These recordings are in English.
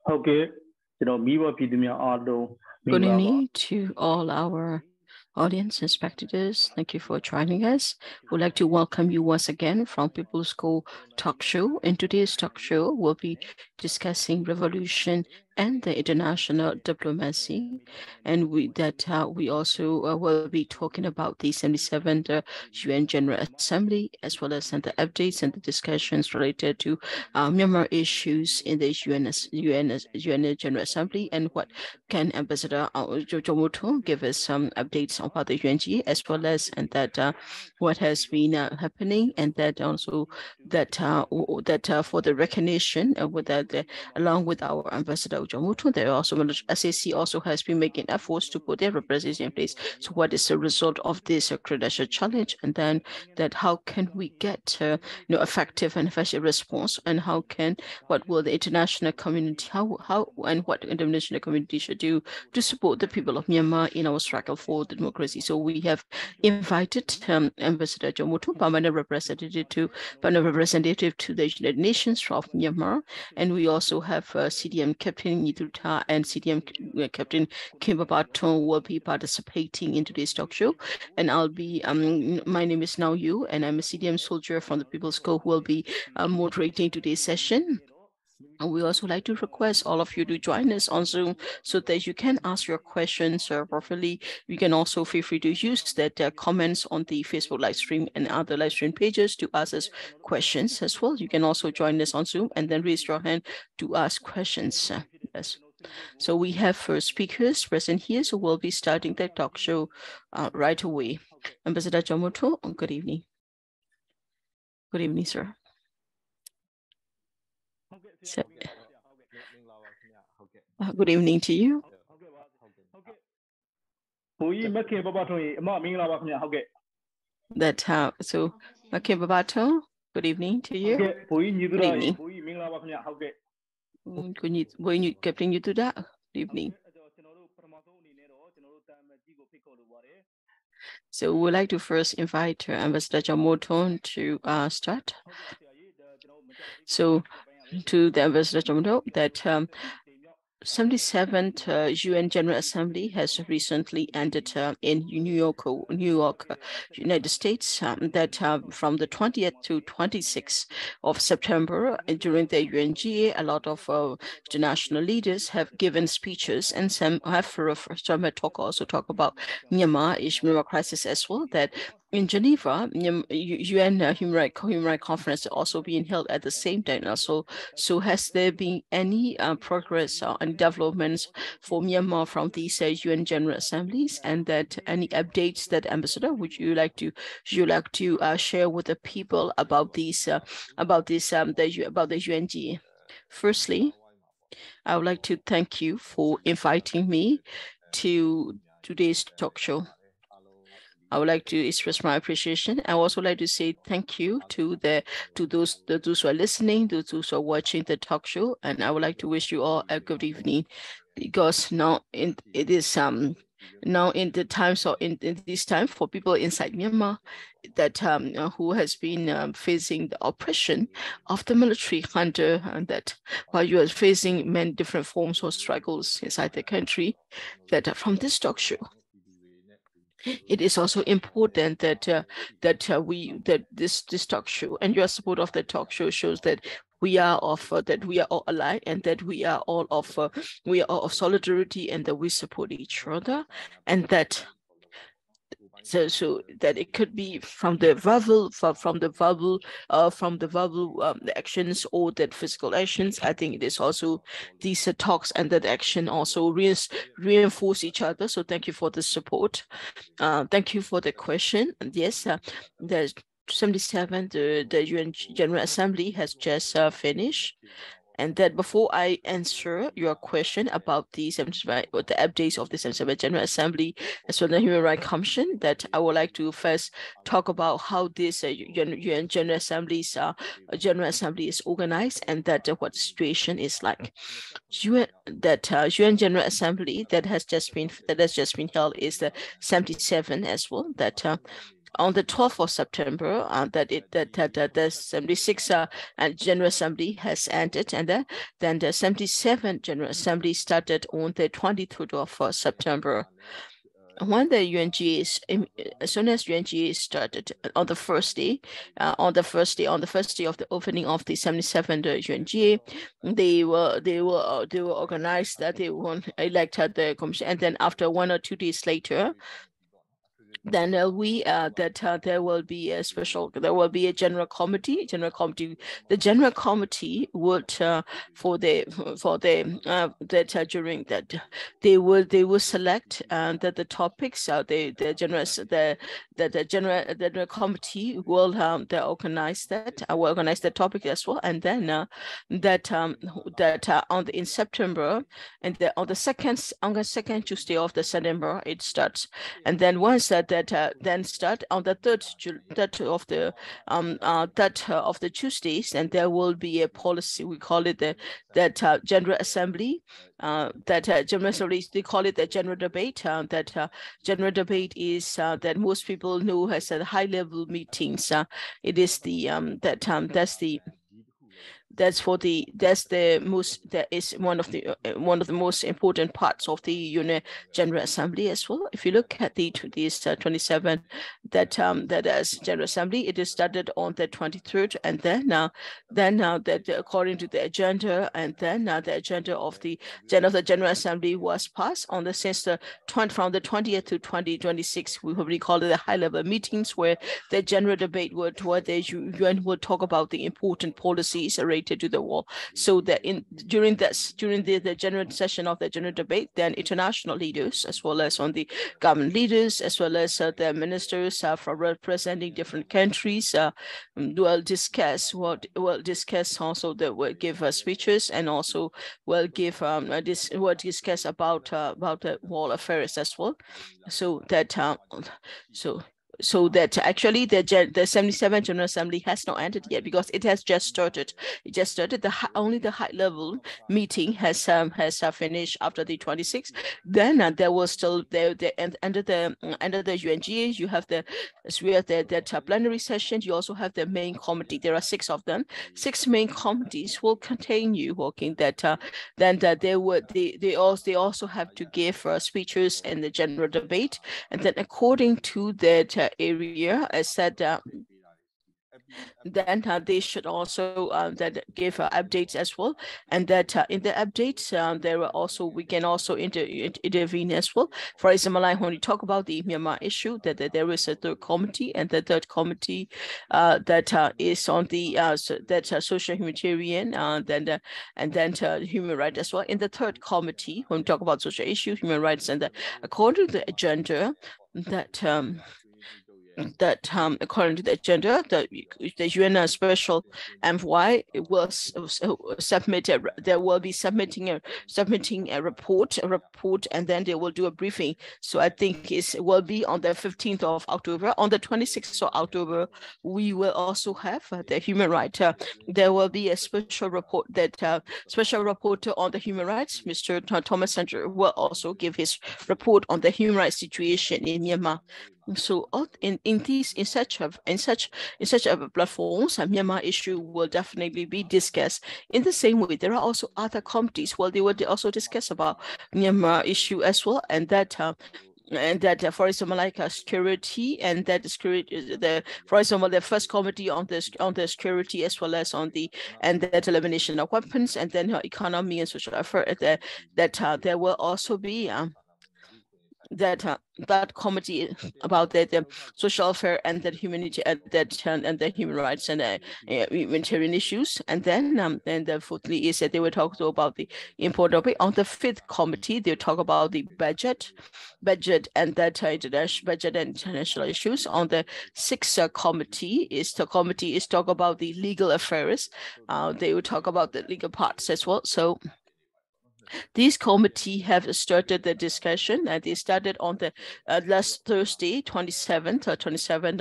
Okay, Good evening to all our audience and spectators. Thank you for joining us. We'd like to welcome you once again from People's School Talk Show. In today's talk show, we'll be discussing revolution and the international diplomacy, and we also will be talking about the 77th UN General Assembly, as well as the updates and the discussions related to Myanmar issues in the UN General Assembly, and what can Ambassador Jomoto give us some updates about the UNG, as well as what has been happening, and that also that for the recognition with that along with our Ambassador Jomoto, there also SAC also has been making efforts to put their representation in place. So what is the result of this credential challenge, and then that how can we get effective and efficient response, and what will the international community what the international community should do to support the people of Myanmar in our struggle for democracy. So we have invited Ambassador Jomoto, permanent representative to the United Nations of Myanmar, and we also have CDM Captain Thuta and CDM Captain Khin will be participating in today's talk show. And I'll be my name is Naung, and I'm a CDM soldier from the People's School who will be moderating today's session. And we also like to request all of you to join us on Zoom so that you can ask your questions properly. You can also feel free to use that comments on the Facebook live stream and other live stream pages to ask us questions as well. You can also join us on Zoom and then raise your hand to ask questions. Yes. So we have speakers present here, so we'll be starting the talk show right away. Ambassador Jomoto, good evening. Good evening, sir. So, good evening to you. That so Make Babato, good evening to you. Good evening. Captain you to that. Good evening. So we'd like to first invite Ambassador Jomoto to start. So to the Ambassador Jomoto, that 77th UN General Assembly has recently ended in New York, United States, from the 20th to 26th of September during the UNGA, a lot of international leaders have given speeches, and some have also talk about Myanmar crisis as well, that in Geneva, UN Human Rights Conference also being held at the same time. So has there been any progress and developments for Myanmar from these UN General Assemblies, and that any updates that Ambassador would you like to share with the people about the UNG? Firstly, I would like to thank you for inviting me to today's talk show. I would like to express my appreciation. I also like to say thank you to those who are listening, those who are watching the talk show, and I would like to wish you all a good evening, because now in this time for people inside Myanmar that who has been facing the oppression of the military under that while you are facing many different forms of struggles inside the country, that from this talk show, it is also important that this talk show and your support of the talk show shows that we are all alike, and that we are all of solidarity, and that we support each other, and that so that it could be from the verbal actions or that physical actions. I think it is also these talks and that action also reinforce each other. So thank you for the support. Thank you for the question. And yes, the 77th the UN General Assembly has just finished. And that before I answer your question about the updates of the 77th General Assembly as well as the Human Rights Commission, that I would like to first talk about how this UN General Assembly is organized, and that what the situation is like. UN General Assembly that has just been held is the 77 as well. That on the 12th of September, that the 76th General Assembly has ended, and then the 77th General Assembly started on the 23rd of September. When the UNG is, as soon as UNG started on the first day, on the first day of the opening of the 77th UNG, they were organized that they won't elect the commission, and then after 1 or 2 days later, then there will be a general committee. The general committee would during that they will select the topics. The general committee will organize the topic as well, and then in September, and on the second Tuesday of the September it starts, and then once then start on the third of the Tuesdays, and there will be a policy. We call it the General Assembly. General Assembly, they call it the general debate. General debate is that most people know as a high-level meetings. It is that is one of the most important parts of the General Assembly as well. If you look at this 27 that as General Assembly, it is started on the 23rd, and then that according to the agenda, and then the agenda of the General Assembly was passed on from the 20th to 2026. We probably call it the high-level meetings, where the general debate where the UN would talk about the important policies related to the war. So that during the general session of the general debate, then international leaders, as well as on the government leaders, as well as the ministers from representing different countries, will discuss also will give speeches, and also will give will discuss about the war affairs as well. So that actually the 77th General Assembly has not ended yet, because it has just started. It just started. Only the high-level meeting has finished after the 26th. Then there was still under the UNGA, you have the plenary session. You also have the main committee. There are 6 of them. 6 main committees will continue working. They also have to give speeches in the general debate, and then according to that area, as said, then they should also give updates as well, and that in the updates we can also intervene as well. For example, like when we talk about the Myanmar issue, that there is a third committee, and the third committee that is on the social humanitarian, and then human rights as well. In the third committee, when we talk about social issues, human rights, and according to the agenda, according to the agenda, the UN special envoy will be submitting a report, and then they will do a briefing. So I think it will be on the 15th of October. On the 26th of October, we will also have the human rights. There will be a special report special reporter on the human rights, Mr. Thomas Sanger, will also give his report on the human rights situation in Myanmar. So in such platforms, a Myanmar issue will definitely be discussed. In the same way, there are also other committees where they will also discuss about Myanmar issue as well, and that for example, like security, and that security, for example, the first committee on the security, as well as on the elimination of weapons, and then economy and social affairs. That there will also be that committee about the social affair and the humanity and the human rights and humanitarian issues. And then fourthly is that they will talk about the important topic. On the fifth committee, they will talk about the budget and that international budget and international issues. On the sixth committee is talk about the legal affairs. They will talk about the legal parts as well. So These committee have started the discussion, and they started on the last Thursday, 27th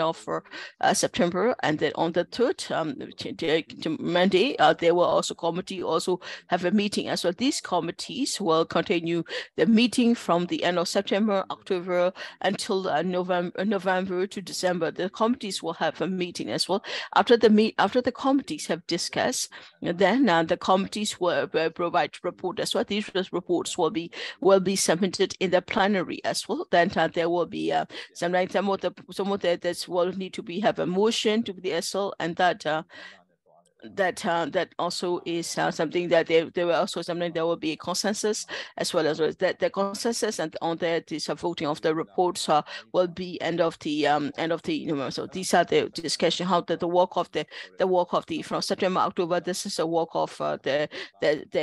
of September, and then on the 3rd, Monday, there will also committee also have a meeting as well. These committees will continue the meeting from the end of September, October until November to December. The committees will have a meeting as well. After the committees have discussed, then the committees will provide report as well. These reports will be submitted in the plenary as well. Then there will be some of the that will need to be have a motion to be the SL, and that also is something that there will also something there will be a consensus, as well as that the consensus and on that is voting of the reports will be end of the so these are the discussion how the work of the from September October. This is a work of the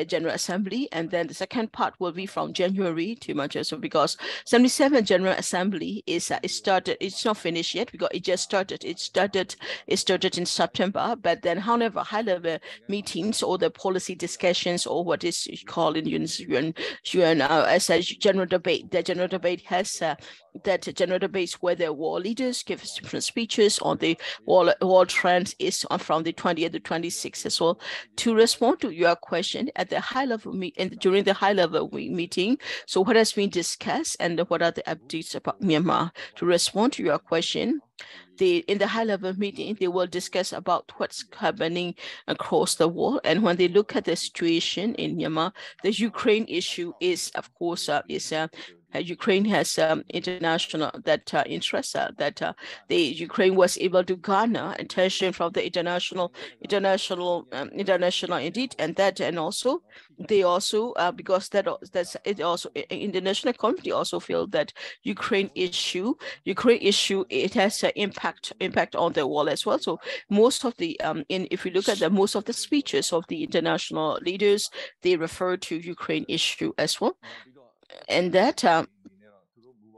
General Assembly, and then the second part will be from January to March. So because 77 General Assembly is started, it's not finished yet because it just started. It started in September, but then however high-level meetings or the policy discussions or what is called in UN as a general debate. The general debate has that general debates where the war leaders give different speeches on the war trends is from the 20th to 26th as well. To respond to your question at the high-level during the high-level meeting, so what has been discussed and what are the updates about Myanmar? To respond to your question, in the high-level meeting, they will discuss about what's happening across the world. And when they look at the situation in Myanmar, the Ukraine issue is, of course, Ukraine has international interest that the Ukraine was able to garner attention from the international indeed, and also they also because that's it also international community also feel that Ukraine issue it has an impact on the world as well. So most of the if you look at most of the speeches of the international leaders, they refer to Ukraine issue as well. And that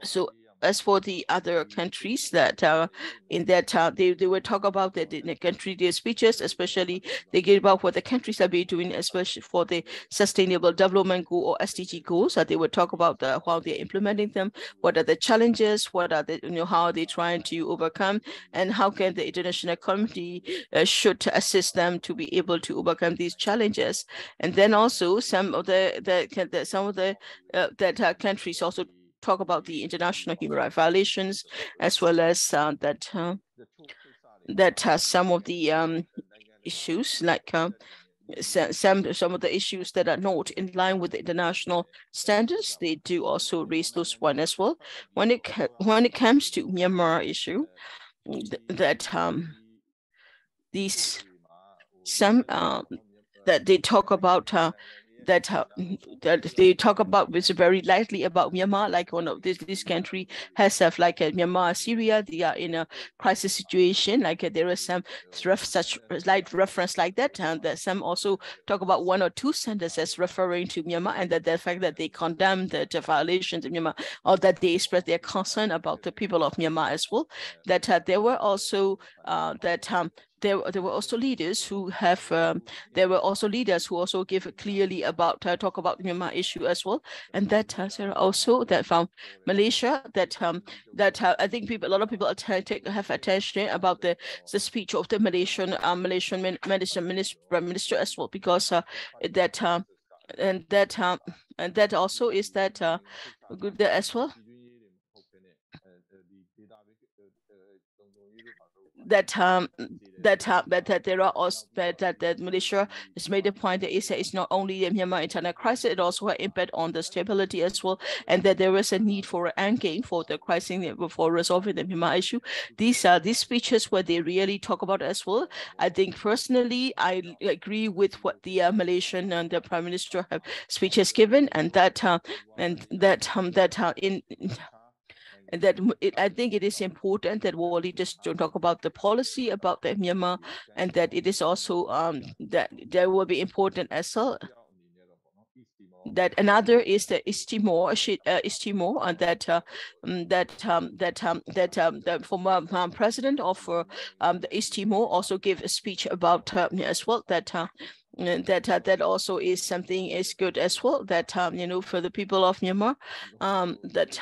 so as for the other countries that in that they will talk about the country their speeches, especially they give about what the countries are be doing, especially for the sustainable development goal or SDG goals. They will talk about how they're implementing them, what are the challenges, what are the how are they trying to overcome, and how can the international community should assist them to be able to overcome these challenges. And then also some of the countries also talk about the international human rights violations, as well as some of the issues like some of the issues that are not in line with the international standards. They do also raise those one as well. When it comes to Myanmar issue, that these some that they talk about that they talk about which is very lightly about Myanmar, like one of this country has like Myanmar, Syria, they are in a crisis situation, like there is some such light reference like that, and that some also talk about one or two sentences referring to Myanmar, and that the fact that they condemn the violations of Myanmar, or that they express their concern about the people of Myanmar as well. That there were also there were also leaders who have there were also leaders who also give clearly about talk about the Myanmar issue as well, and that also that found Malaysia that I think a lot of people have attention about the speech of the Malaysian Prime Minister as well, because and that also is that good there as well. That there are also that Malaysia has made a point that it's not only a Myanmar internal crisis, it also has impact on the stability as well, and that there is a need for an end game for the crisis for resolving the Myanmar issue. These speeches where they really talk about as well. I think personally I agree with what the Malaysian and the Prime Minister have speeches given, and that I think it is important that world leaders don't talk about the policy about the Myanmar, and that it is also that there will be important as well. That another is the East Timor, and the former president of the East Timor also gave a speech about as well, that And that also is something is good as well. That for the people of Myanmar, that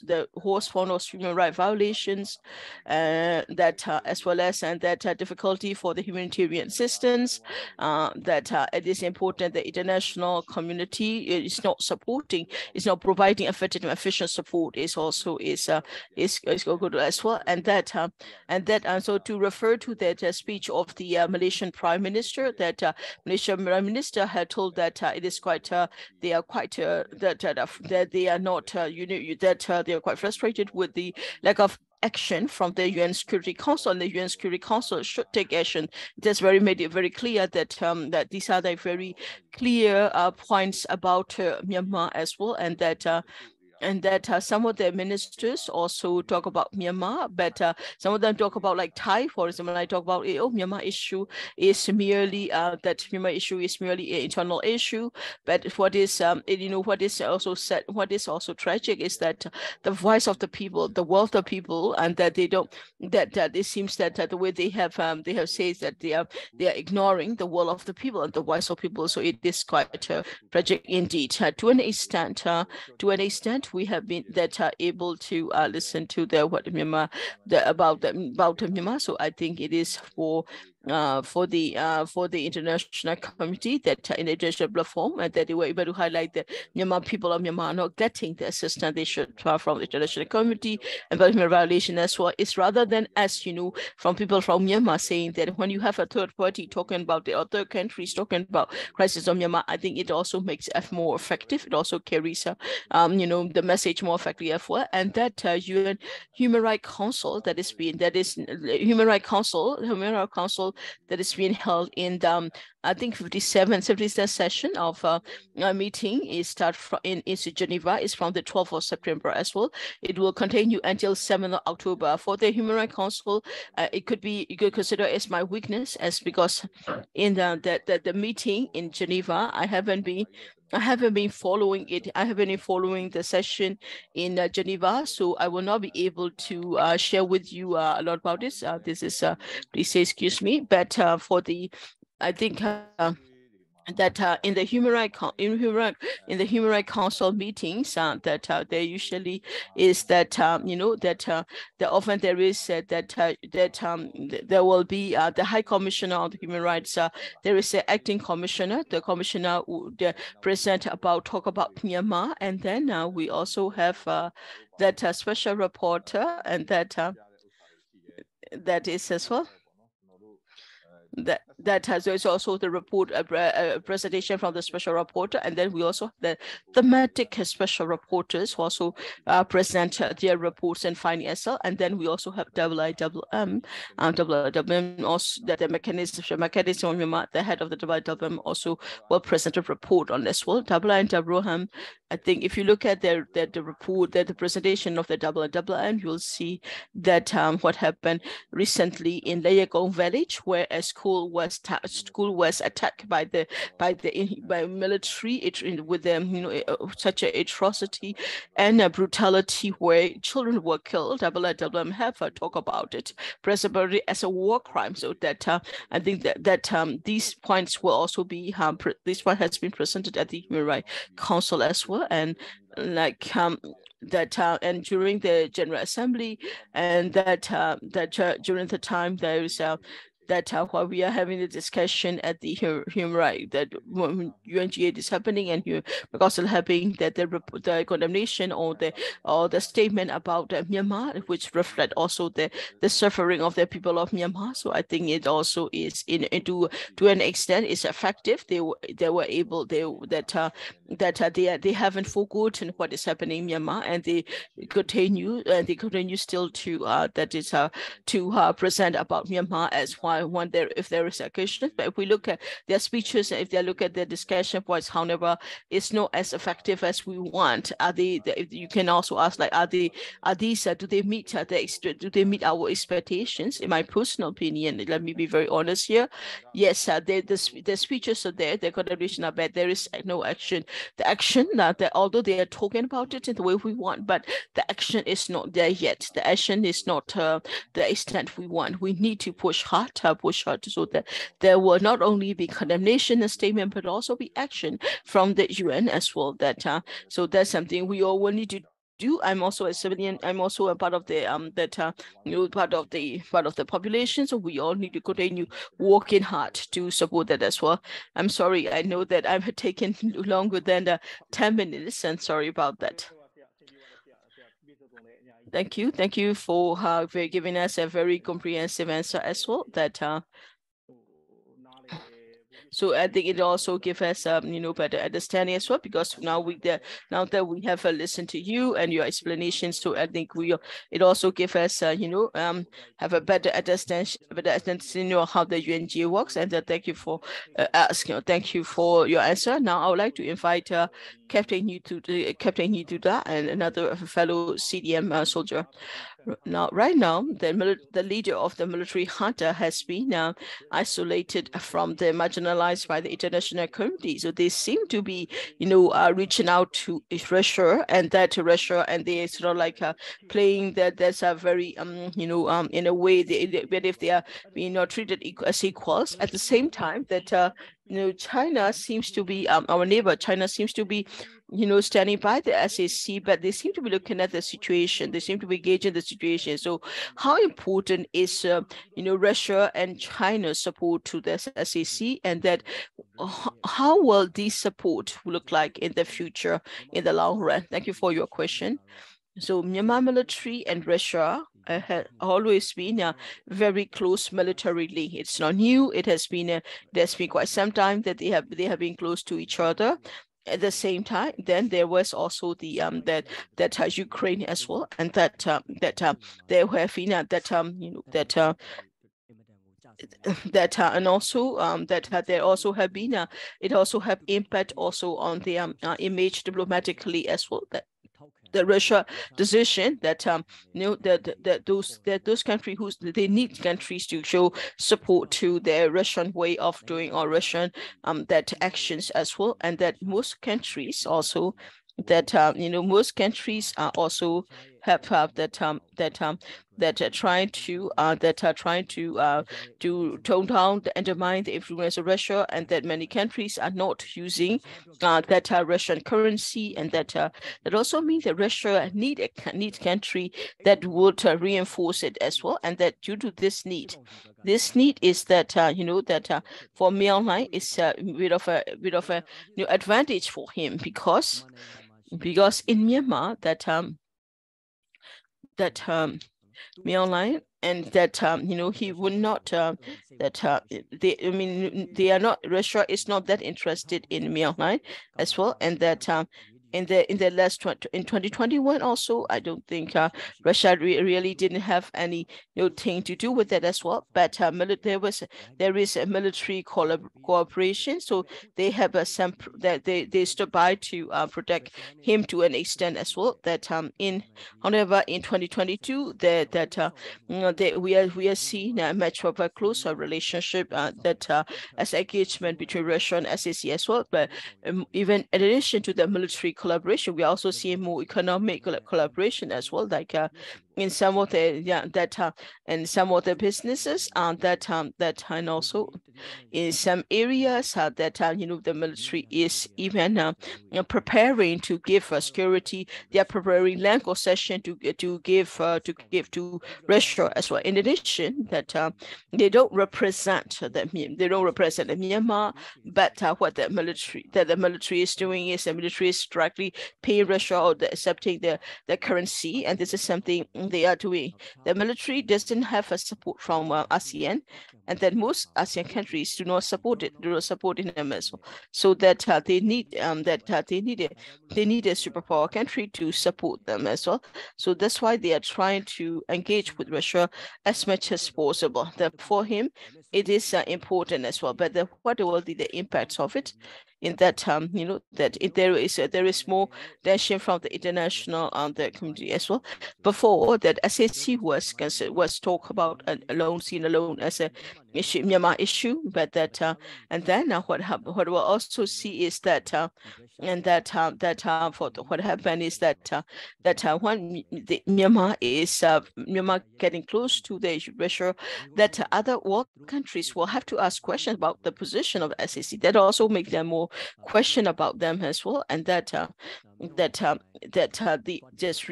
the horse found of human rights violations, that as well as and that difficulty for the humanitarian assistance, that it is important that international community is not supporting, is not providing effective and efficient support is also is good as well. And that so to refer to that speech of the Malaysian Prime Minister, that Malaysian Prime Minister had told that it is quite they are quite that they are not that they are quite frustrated with the lack of action from the UN Security Council, and the UN Security Council should take action. It has made it very clear that that these are the very clear points about Myanmar as well, and that some of the ministers also talk about Myanmar, but some of them talk about like Thai, for example. When I talk about Myanmar issue is merely that Myanmar issue is merely an internal issue. But what is what is also said, what is also tragic is that the voice of the people, the will of the people, and that they don't that it seems that the way they have said that they are ignoring the will of the people and the voice of people. So it is quite tragic indeed. To an extent, we have been able to listen to about Myanmar. So I think it is for the international community that in the international platform, and that they were able to highlight that Myanmar people of Myanmar are not getting the assistance they should from the international community and about human violation as well. It's rather than from people from Myanmar saying that when you have a third party talking about the other countries talking about crisis of Myanmar, I think it also makes it more effective. It also carries the message more effectively as well. And that UN Human Rights Council that is Human Rights Council that is being held in the I think 77th session of a meeting is in Geneva. Is from the 12th of September as well. It will continue until 7th of October. For the Human Rights Council, you could consider as my weakness, as because in the meeting in Geneva, I haven't been following it. I haven't been following the session in Geneva, so I will not be able to share with you a lot about this. This is please say excuse me, but for the I think that in the Human Rights Council meetings, that there usually is that that often there is there will be the High Commissioner of the Human Rights. There is an acting commissioner. The commissioner would present talk about Myanmar, and then we also have that special reporter, and that is as well. That has also the report presentation from the special reporter, and then we also have the thematic special reporters who also present their reports and findings as well. And then we also have WIWM, also that the mechanism the head of the WIWM also will present a report on this. Well, WIWM, I think if you look at the report, the presentation of the WIWM, you'll see that what happened recently in Layagong village, where a school was attacked by military with such an atrocity and brutality, where children were killed. WIWM have talk about it, presumably as a war crime. So that I think that these points will also be this one has been presented at the Human Rights Council as well, and like and during the General Assembly, and that during the time there is that while we are having the discussion at the human right, that when UNGA is happening and because of happening, that the condemnation or the statement about Myanmar, which reflect also the suffering of the people of Myanmar. So I think it also is to an extent is effective. They were able they haven't forgotten what is happening in Myanmar, and they continue still to to present about Myanmar as why if there is a question. But if we look at their speeches, if they look at their discussion points, however, it's not as effective as we want. You can also ask, like, do they meet our expectations? In my personal opinion, let me be very honest here. Yes, the speeches are there, the contribution are bad. There is no action. The action that although they are talking about it in the way we want, but the action is not there yet. The action is not the extent we want. We need to push hard push out so that there will not only be condemnation and statement, but also be action from the UN as well. So that's something we all will need to do. I'm also a civilian. I'm also a part of the part of the population. So we all need to continue working hard to support that as well. I'm sorry. I know that I've taken longer than 10 minutes, and sorry about that. Thank you for giving us a very comprehensive answer as well. So I think it also gives us better understanding as well, because now that we have listened to you and your explanations. So I think it also gives us have a better understanding of how the UNG works. And thank you for thank you for your answer. Now I would like to invite Captain Thuta and another fellow CDM soldier. Right now, the leader of the military junta has been isolated from the marginalized by the international community. So they seem to be, reaching out to Russia, and they sort of like playing that. That's a very, in a way, but if they are being treated as equals, at the same time that China seems to be our neighbor. China seems to be standing by the SAC, but they seem to be looking at the situation. They seem to be gauging the situation. So how important is, Russia and China's support to the SAC, and that how will this support look like in the future, in the long run? Thank you for your question. So Myanmar military and Russia have always been very close militarily. It's not new. There's been quite some time that they have been close to each other. At the same time, then there was also the Ukraine as well, and there have been and also that there also have been it also have impact also on the image diplomatically as well. That the Russia decision that those countries they need countries to show support to their Russian way of doing, or Russian actions as well, and that most countries also most countries are also have that are trying to tone down, undermine the influence of Russia, and that many countries are not using Russian currency, and that also means that Russia need country that would reinforce it as well, and that due to this need is that for Myanmar is a bit of a advantage for him, because in Myanmar Myanmar, and that he would not they are not, Russia is not that interested in Myanmar as well, and that in the last in 2021 also, I don't think Russia really didn't have any thing to do with that as well. But there is a military cooperation, so they have they stood by to protect him to an extent as well. That however in 2022 we are seeing a much of a closer relationship as engagement between Russia and SAC as well. But even in addition to the military collaboration, we also see more economic collaboration as well, like in some of the and some of the businesses and also in some areas that the military is even preparing to give security. They are preparing land concession to give to Russia as well. In addition, that they don't represent the Myanmar, but what the military is doing is the military is directly paying Russia or accepting the currency, and this is something they are doing. The military doesn't have a support from ASEAN, and that most ASEAN countries do not support them as well. So that they need they need a superpower country to support them as well. So that's why they are trying to engage with Russia as much as possible. That for him, it is important as well. But what will be the impacts of it? there is more tension from the international the community as well. Before that, SAC was talked about seen alone as a issue, Myanmar issue, but that and then what we'll also see is that what happened is that when the Myanmar getting close to the Russia, that other world countries will have to ask questions about the position of SAC. That also makes them more question about them as well, and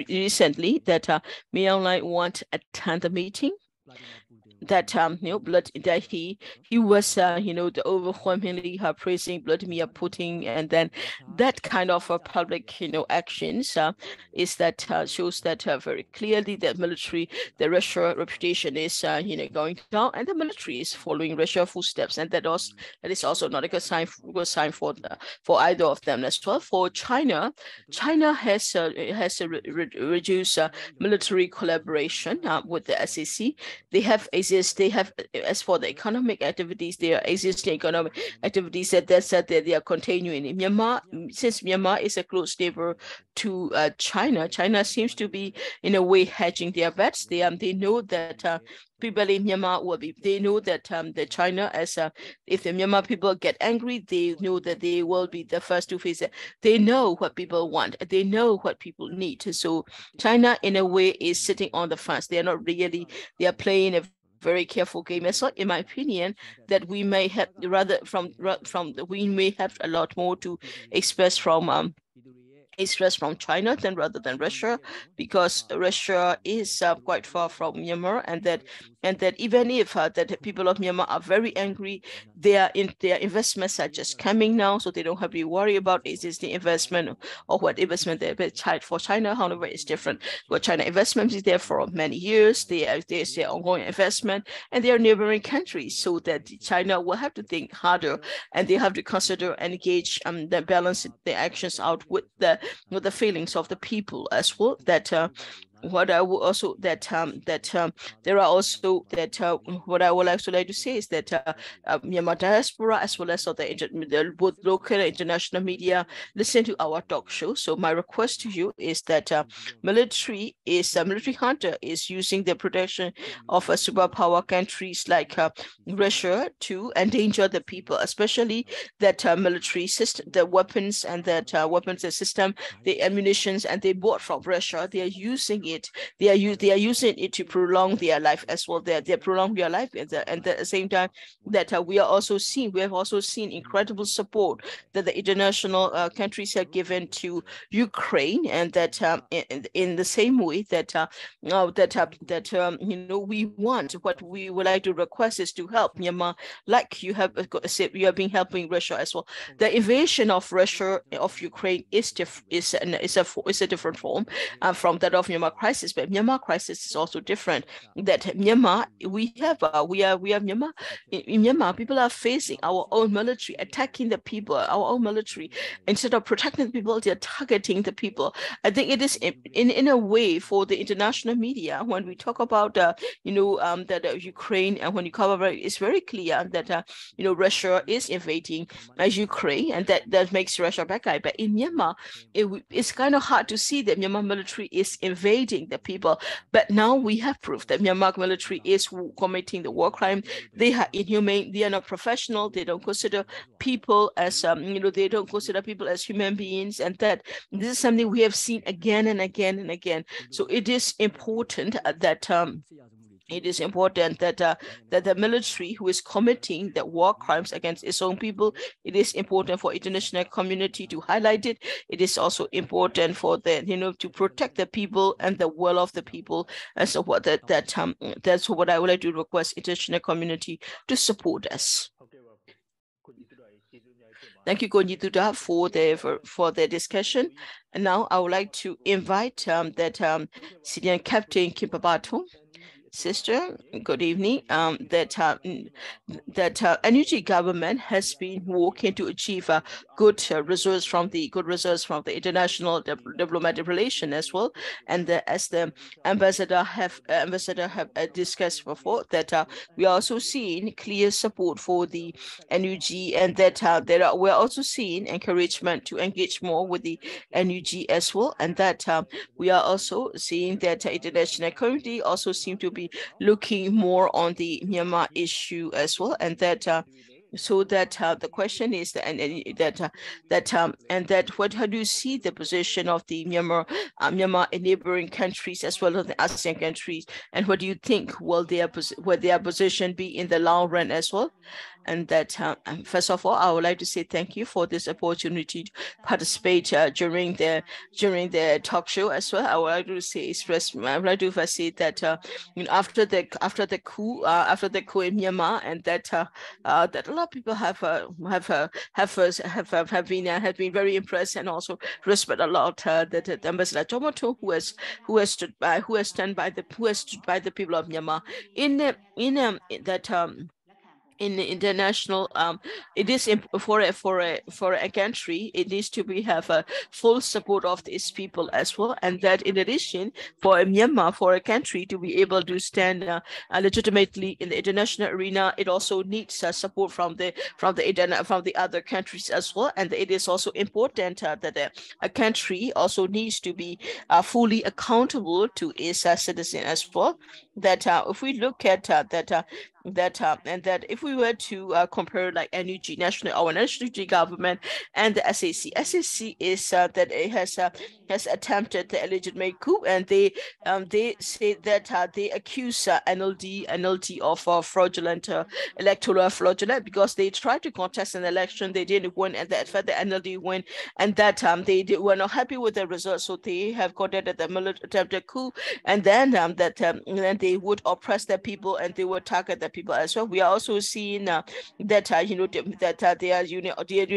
recently that Myanmar want to attend the meeting that that he was the overwhelmingly praising Vladimir Putin, and then that kind of public actions is that shows that very clearly that the Russia reputation is going down, and the military is following Russia footsteps, and that is also not a good sign for either of them as well. For China has reduced military collaboration with the SAC. They have as for the economic activities, there are existing economic activities that they are continuing in Myanmar. Since Myanmar is a close neighbor to China seems to be in a way hedging their bets. They know that people in Myanmar they know that China, as if the Myanmar people get angry, they know that they will be the first to face it. They know what people want. They know what people need. So China, in a way, is sitting on the fence. They are playing a very careful game. So in my opinion, that we may have we may have a lot more to express from China rather than Russia, because Russia is quite far from Myanmar, and that even if that people of Myanmar are very angry, their investments are just coming now, so they don't have to worry about existing investment or what investment they have. For China, however, is different. Well, China investment is there for many years. There's their ongoing investment, and they are neighboring countries, so that China will have to think harder, and they have to consider and engage the balance the actions out with the feelings of the people as well. That what I would also there are also that what I would also like to say is that Myanmar diaspora as well as both local and international media listen to our talk show. So my request to you is that military hunter is using the protection of superpower countries like Russia to endanger the people, especially that military system, the weapons and that weapons system, the ammunitions, and they bought from Russia. They are using it. They are using it to prolong their life as well. They prolong their life, and at the same time that we have also seen incredible support that the international countries have given to Ukraine, and that in the same way that we want, what we would like to request is to help Myanmar, like you have been helping Russia as well. The invasion of Russia of Ukraine is a different form from that of Myanmar crisis, but Myanmar crisis is also different. That Myanmar, we have Myanmar. In Myanmar, people are facing our own military attacking the people. Our own military, instead of protecting the people, they're targeting the people. I think it is in a way for the international media when we talk about Ukraine, and when you cover it, it's very clear that Russia is invading Ukraine, and that makes Russia bad guy. But in Myanmar, it's kind of hard to see that Myanmar military is invading the people. But now we have proof that Myanmar military is committing the war crime. They are inhumane. They are not professional. They don't consider people as they don't consider people as human beings, and that this is something we have seen again and again and again. So it is important that that the military who is committing the war crimes against its own people, it is important for international community to highlight it. It is also important for to protect the people and the will of the people. And so that's what I would like to request international community to support us. Thank you, Konji Thuta, for the discussion. And now I would like to invite Senior Captain Khin sister. Good evening. That NUG government has been working to achieve good results from the international diplomatic relation as well. And as the ambassador have discussed before, that we are also seeing clear support for the NUG, and that we're also seeing encouragement to engage more with the NUG as well, and that we are also seeing that international community also seem to be looking more on the Myanmar issue as well, and that so that the question is that how do you see the position of the Myanmar in neighboring countries as well as the ASEAN countries, and what do you think will their position be in the long run as well? And that first of all, I would like to say thank you for this opportunity to participate during the talk show as well. I would like to say that after the coup in Myanmar, and that that a lot of people have been very impressed and also respect a lot that Ambassador Tomoto, who has stood by the people of Myanmar in that in the international it is for a country, it needs to have a full support of these people as well, and that in addition, for Myanmar, for a country to be able to stand legitimately in the international arena, it also needs support from the other countries as well. And it is also important that a country also needs to be fully accountable to its citizen as well. That if we look at and that if we were to compare like our national government and the SAC is that it has attempted the illegitimate coup, and they say that they accuse NLD of fraudulent electoral fraudulent, because they tried to contest an election, they didn't win, and that the NLD win, and that they were not happy with the results, so they have contested the military attempted coup, and then then they would oppress the people and they would target the people as well. We are also seeing that there are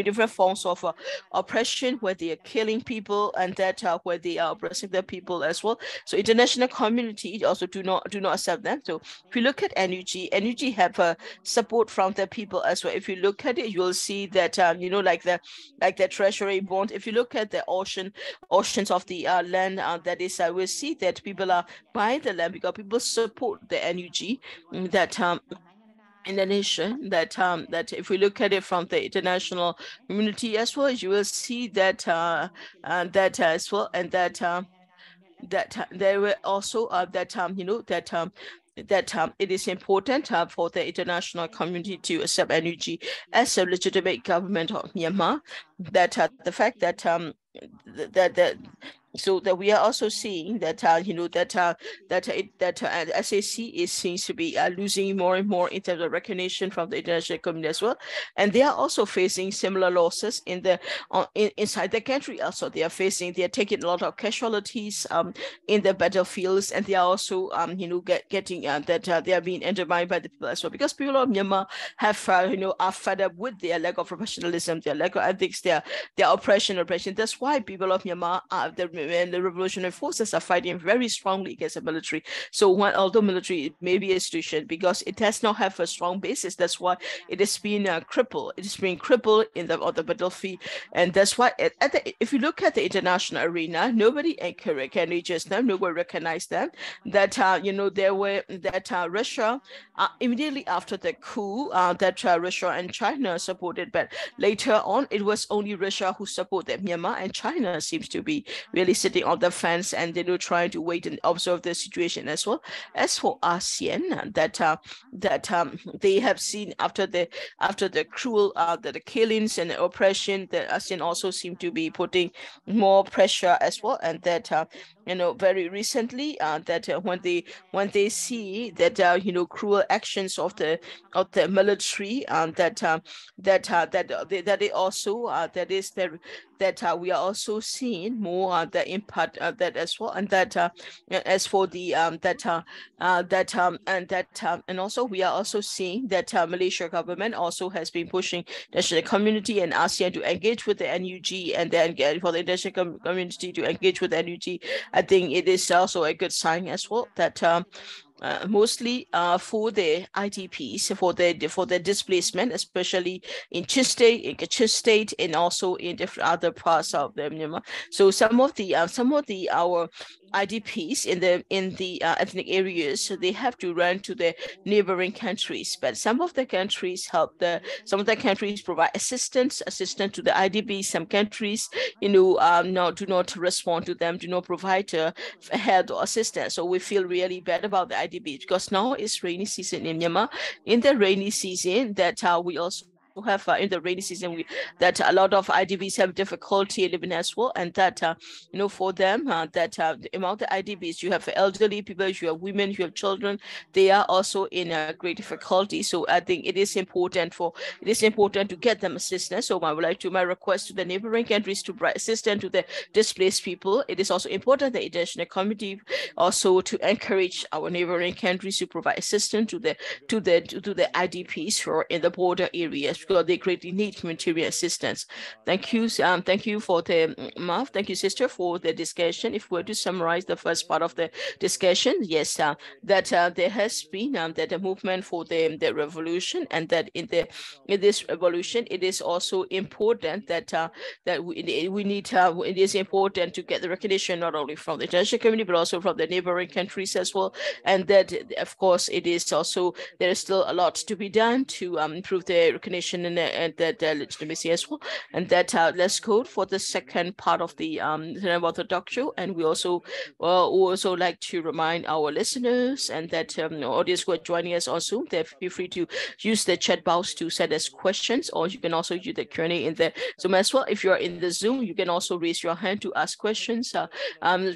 different forms of oppression where they are killing people, and that where they are oppressing the people as well. So international community also do not accept them. So if you look at NUG have support from the people as well. If you look at it, you will see that like the treasury bond. If you look at the oceans of the land, that is, I will see that people are buying the land because people support the NUG. That in the nation, that if we look at it from the international community as well, you will see that that as well, and that there were also that it is important for the international community to accept NUG as a legitimate government of Myanmar. That the fact that that so that we are also seeing that SAC seems to be losing more and more in terms of recognition from the international community as well, and they are also facing similar losses inside the country. Also, they are taking a lot of casualties in the battlefields, and they are also getting that they are being undermined by the people as well, because people of Myanmar have are fed up with their lack of professionalism, their lack of ethics, their oppression. That's why people of Myanmar and the revolutionary forces are fighting very strongly against the military. So although military may be a institution, because it does not have a strong basis, that's why it has been crippled. It is being crippled on the battlefield, and that's why if you look at the international arena, nobody encourages them, nobody recognized them. That there were that Russia immediately after the coup, that Russia and China supported, but later on it was only Russia who supported Myanmar, and China seems to be really sitting on the fence, and they were trying to wait and observe the situation as well. As for ASEAN, that they have seen after the cruel the killings and the oppression, that ASEAN also seem to be putting more pressure as well, and that very recently that when they see that cruel actions of the military, that they also that we are also seeing more the impact of that as well, and that as for the and also we are also seeing that Malaysia government also has been pushing the national community and ASEAN to engage with the NUG, and then for the international community to engage with the NUG. I think it is also a good sign as well that mostly for the IDPs, for the displacement, especially in Chin State, in Kachin State, and also in different other parts of the Myanmar. So some of the our IDPs in the ethnic areas, so they have to run to the neighboring countries. But some of the countries some of the countries provide assistance to the IDPs. Some countries, do not respond to them, do not provide help or assistance. So we feel really bad about the IDPs because now it's rainy season in Myanmar. In the rainy season, that we also have in the rainy season that a lot of IDPs have difficulty living as well, and that for them the amount of IDPs, you have elderly people, you have women, you have children, they are also in a great difficulty. So I think it is important to get them assistance. So my request to the neighboring countries to provide assistance to the displaced people. It is also important the international community also to encourage our neighboring countries to provide assistance to the IDPs who are in the border areas because they greatly need humanitarian assistance. Thank you. Thank you for the Mav. Thank you, sister, for the discussion. If we were to summarize the first part of the discussion, yes, that there has been that a movement for the revolution, and that in this revolution, it is also important that it is important to get the recognition not only from the international community but also from the neighboring countries as well, and that of course it is also there is still a lot to be done to improve the recognition and that legitimacy as well, and that let's go for the second part of the about the talk show. And we also like to remind our listeners and that audience who are joining us on Zoom, that feel free to use the chat box to send us questions, or you can also use the Q&A in the Zoom as well. If you're in the Zoom, you can also raise your hand to ask questions.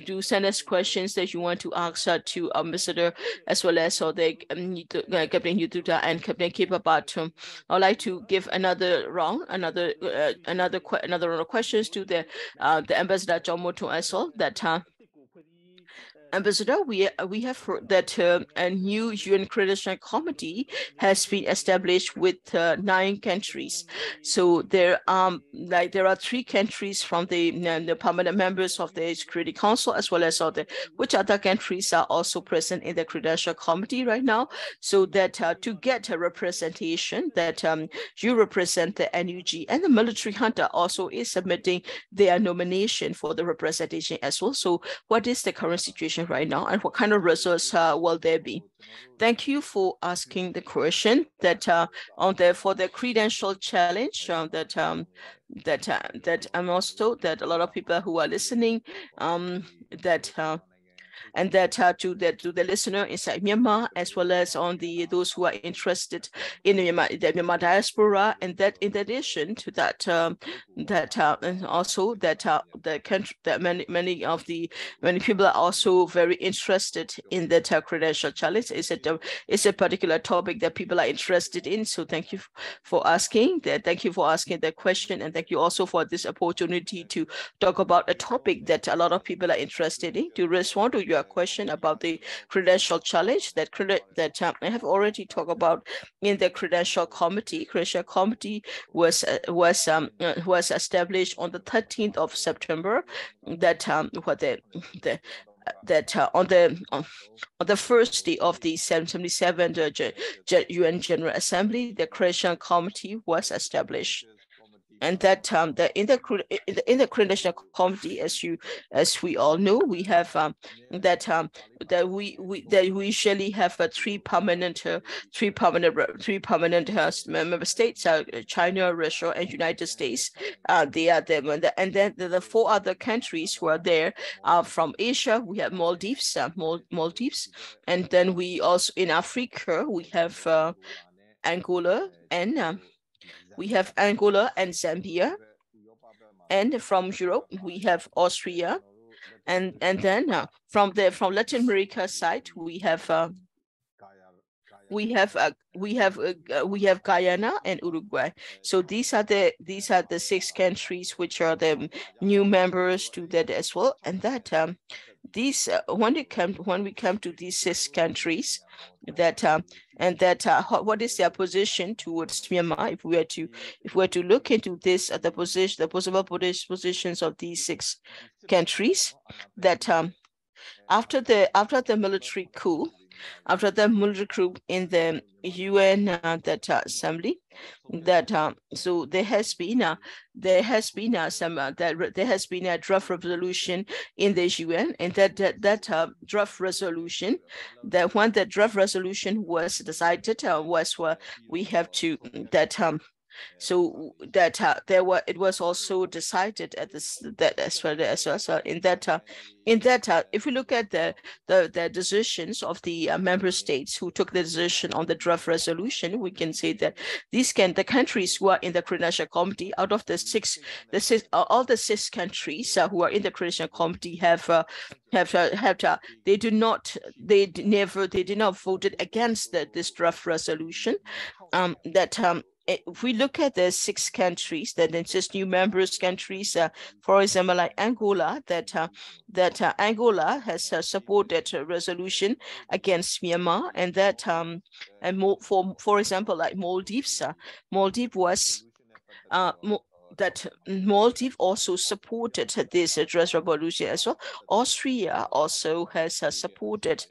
Do send us questions that you want to ask to Ambassador as well as the Captain Thuta and Captain Capt. But I'd like to give another round of questions to the Ambassador John Moto as well. That Ambassador, we have heard that a new UN Credential Committee has been established with 9 countries. So there are 3 countries from the permanent members of the Security Council, as well as which other countries are also present in the Credential Committee right now. So that to get a representation, that you represent the NUG, and the military junta also is submitting their nomination for the representation as well. So what is the current situation right now, and what kind of results will there be? Thank you for asking the question. That for the credential challenge, that I'm also that a lot of people who are listening, and that to the listener inside Myanmar, as well as on those who are interested in the Myanmar diaspora, and that in addition to that, and also that the country, that many people are also very interested in that credential challenge. It's a particular topic that people are interested in. So thank you for asking that. Thank you for asking the question, and thank you also for this opportunity to talk about a topic that a lot of people are interested in. To respond to your question about the credential challenge, that I have already talked about in the Credential Committee. Credential Committee was established on the 13th of September. That on the first day of the 77th UN General Assembly, the Credential Committee was established. And that in the Credential Committee, as we all know, we have that we usually have 3 permanent member states: China, Russia, and United States. They are them, and then the 4 other countries who are there from Asia. We have Maldives, and then we also in Africa we have Angola and. We have Angola and Zambia, and from Europe we have Austria, and then from Latin America side we have Guyana and Uruguay. So these are the 6 countries which are the new members to that as well, and that when we come to these 6 countries, that what is their position towards Myanmar? If we were to look into this, the possible positions of these 6 countries, that after the military coup, after the military coup in the UN assembly, that so there has been a draft resolution in the UN, and that draft resolution, that when the draft resolution was decided, was where we have to that so that it was also decided at this that as well so in that if we look at the decisions of the member states who took the decision on the draft resolution, we can say that the countries who are in the credential committee, out of all the six countries who are in the credential committee they did not voted against this draft resolution. If we look at the six countries that insist new members countries, for example, like Angola, that Angola has supported a resolution against Myanmar, and that for example, like Maldives, Maldives was that Maldives also supported this draft resolution as well. Austria also has supported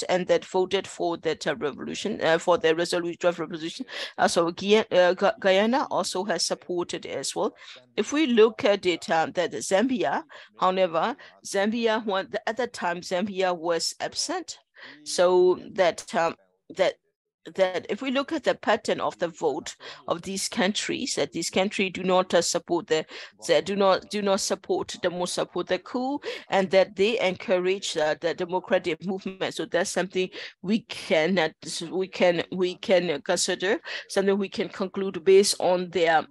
and that voted for that revolution for the draft resolution. So Guyana also has supported as well. If we look at it, that Zambia, however, at that time Zambia was absent, so that if we look at the pattern of the vote of these countries, that these countries do not support support the coup, and that they encourage the democratic movement. So that's something we can consider, something we can conclude based on their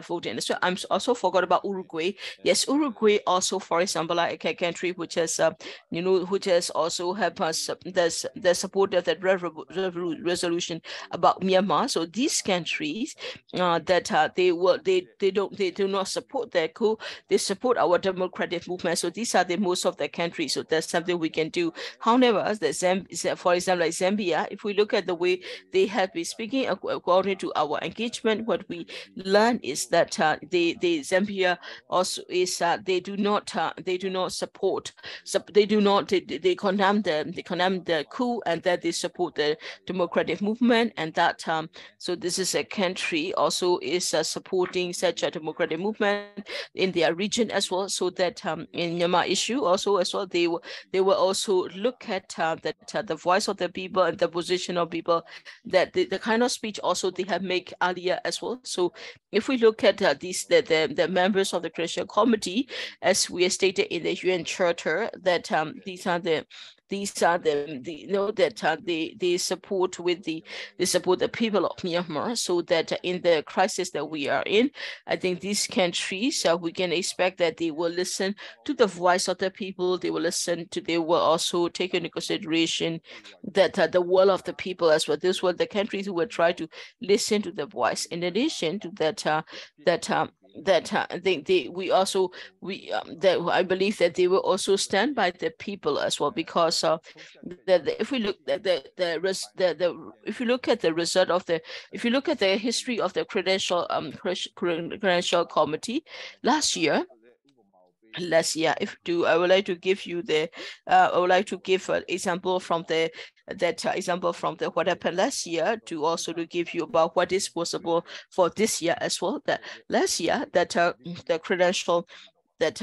voting. So I'm also forgot about Uruguay. Yes, Uruguay also, for example, like a country which has which has also have the support of that resolution about Myanmar. So these countries they do not support the coup, they support our democratic movement. So these are the most of the countries. So that's something we can do. However, for example, like Zambia, if we look at the way they have been speaking according to our engagement, what we learn is that Zambia also is they do not support. They condemn the coup, and that they support the democratic movement, and that so this is a country also is supporting such a democratic movement in their region as well. So that in Myanmar issue also as well, they will also look at the voice of the people and the position of people, that the kind of speech also they have made earlier as well. So if we look at the members of the Christian Committee, as we stated in the UN Charter, that these are the they support the people of Myanmar, so that in the crisis that we are in, I think these countries we can expect that they will listen to the voice of the people. They will also take into consideration that the will of the people as well. These were the countries who will try to listen to the voice. In addition to that, I believe that they will also stand by the people as well, because if we look at if you look at the result of if you look at the history of the credential committee last year, I would like to give you I would like to give an example from what happened last year, to also to give you about what is possible for this year as well. That last year, that the credential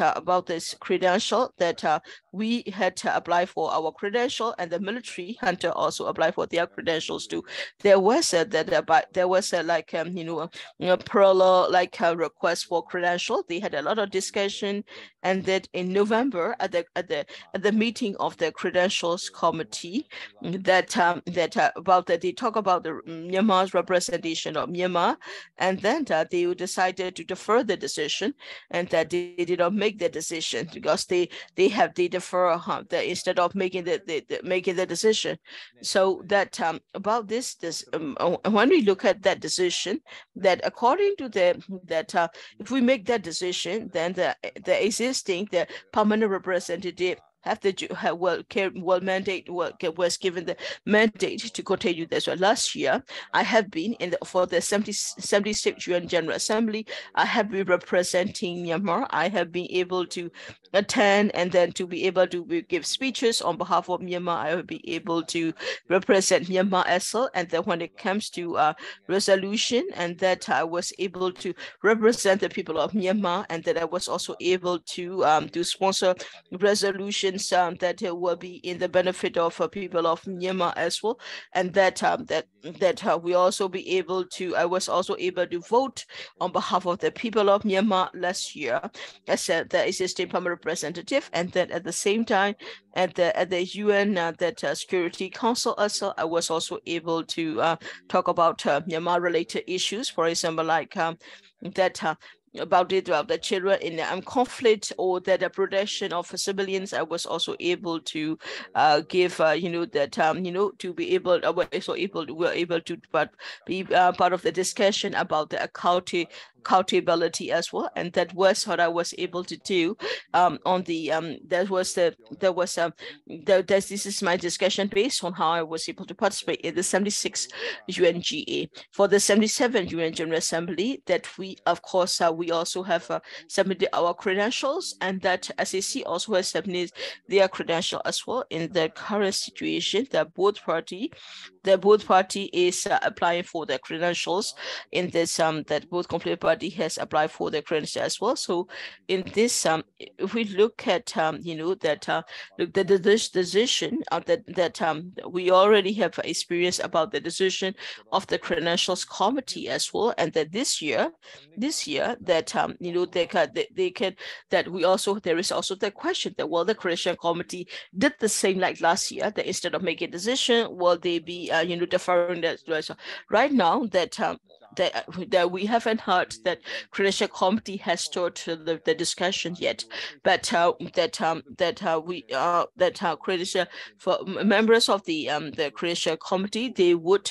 about this credential, that we had to apply for our credential, and the military hunter also apply for their credentials too. There was a parallel request for credential. They had a lot of discussion, and that in November at the meeting of the credentials committee, they talk about the Myanmar's representation of Myanmar, and then they decided to defer the decision, and that they did not make the decision, because they defer instead of making the decision. So that about this when we look at that decision, that according to if we make that decision, then the permanent representative was given the mandate to continue this. So last year, I have been for the 76th UN General Assembly. I have been representing Myanmar. I have been able to attend, and then to be able to give speeches on behalf of Myanmar. I will be able to represent Myanmar as well. And then when it comes to resolution, and that I was able to represent the people of Myanmar, and that I was also able to sponsor resolutions that will be in the benefit of people of Myanmar as well. And that we also be able to, I was also able to vote on behalf of the people of Myanmar last year as the existing permanent representative. And then at the same time, at the UN Security Council also, I was also able to talk about Myanmar related issues, for example, like that about the children in conflict, or that the protection of civilians. I was also able to give to be able, we're able to be part of the discussion about the accountability as well. And that was what I was able to do on the this is my discussion based on how I was able to participate in the 76th UNGA. For the 77th UN General Assembly, that we of course we also have submitted our credentials, and that SAC also has submitted their credential as well. In the current situation, the both party is applying for the credentials in this that both complete party has applied for the credential as well. So in this if we look at the decision that we already have experience about the decision of the credentials committee as well, and that this year that they can that we also, there is also the question that, well, the credential committee did the same like last year, that instead of making a decision, will they be deferring that right now, that we haven't heard that credential committee has started the discussion yet, but credential for members of the credential committee, they would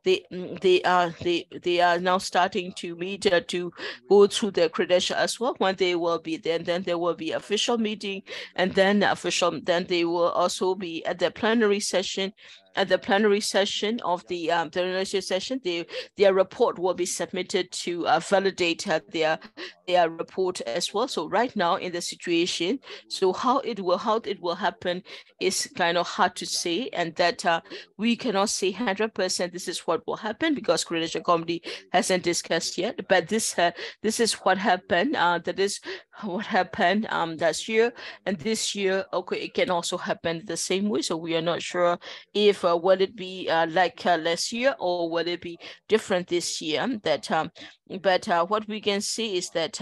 they are now starting to meet to go through the credential as well. When they will be then there will be official meeting, and then they will also be at the plenary session. At the plenary session of the legislative session, their report will be submitted to validate their report as well. So right now in the situation, so how it will happen is kind of hard to say, and that we cannot say 100% this is what will happen, because credential committee hasn't discussed yet. But this is what happened. That is what happened last year, and this year, okay, it can also happen the same way. So we are not sure if will it be like last year, or will it be different this year. But what we can see is that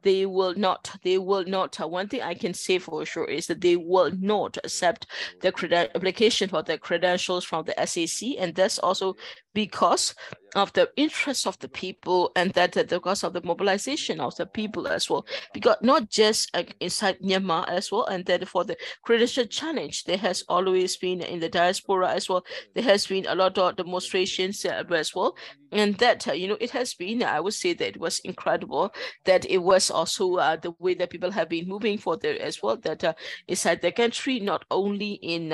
they will not. One thing I can say for sure is that they will not accept the application for the credentials from the SAC, and that's also because of the interest of the people, and that because of the mobilization of the people as well. Because not just inside Myanmar as well, and that for the credential challenge, there has always been in the diaspora as well. There has been a lot of demonstrations as well, and that it has been, I would say that it was incredible that it was also the way that people have been moving for the as well, that inside the country, not only in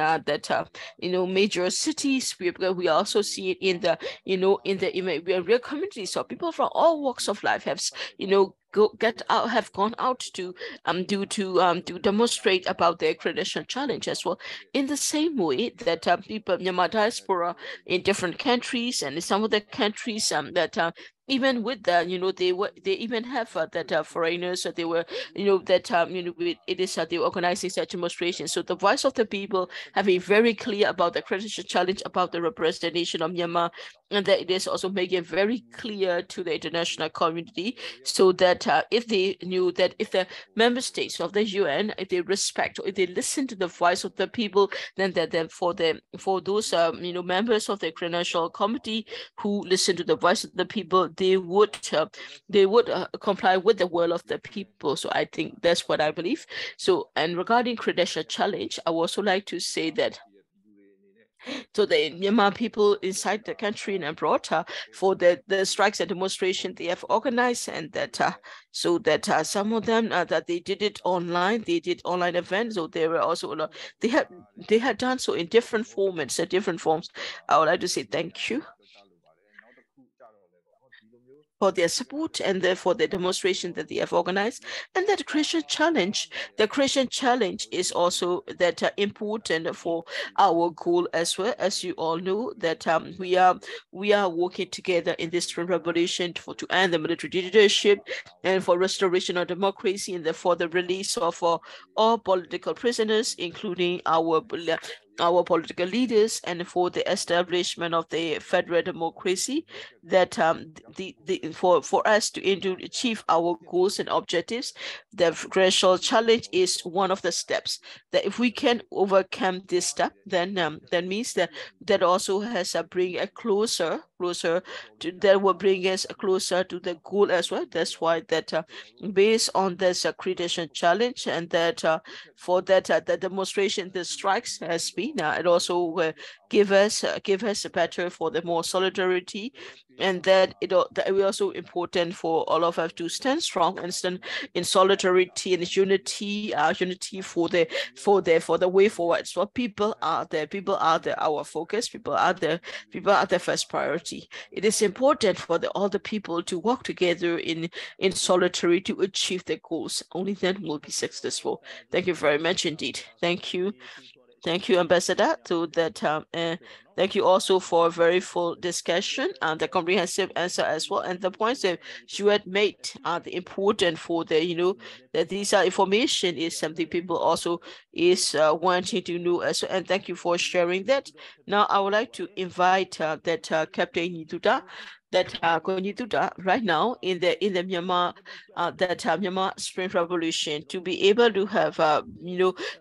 major cities, we also see it in the real communities. So people from all walks of life have have gone out to demonstrate about their credential challenge as well. In the same way that people Myanmar diaspora in different countries, and in some of the countries that even with the they even have that foreigners they were it is they were organizing such demonstrations. So the voice of the people have been very clear about the credential challenge, about the representation of Myanmar, and that it is also making it very clear to the international community, so that if they knew that if the member states of the UN, if they respect or if they listen to the voice of the people, then for those members of the credential committee who listen to the voice of the people, they would comply with the will of the people. So I think that's what I believe. So, and regarding credential challenge, I would also like to say that so the Myanmar people inside the country and abroad for the strikes and demonstration they have organized, and that so that some of them that they did it online, they did online events, so they were also they had done so in different formats and different forms. I would like to say thank you. for their support and for the demonstration that they have organized. And that Christian challenge, the Christian challenge is also that important for our goal as well. As you all know, that we are working together in this revolution to end the military dictatorship and for restoration of democracy and for the release of all political prisoners, including our political leaders, and for the establishment of the federal democracy, that for us to achieve our goals and objectives, the crucial challenge is one of the steps. That if we can overcome this step, then that means that also has bring a closer to, that will bring us closer to the goal as well. That's why that based on this accreditation challenge, and that for that the demonstration, the strikes has been it also give us better for the more solidarity, and that that will also important for all of us to stand strong and stand in solidarity and unity for the way forward. So people are our focus. People are the first priority. It is important for all the people to work together in solidarity to achieve their goals. Only then we'll be successful. Thank you very much indeed. Thank you. Thank you, Ambassador, to that. Thank you also for a very full discussion and the comprehensive answer as well. And the points that you had made are the important for that these are information is something people also is wanting to know as well. And thank you for sharing that. Now I would like to invite that Captain Thuta, that right now in the Myanmar, that Myanmar Spring Revolution, to be able to have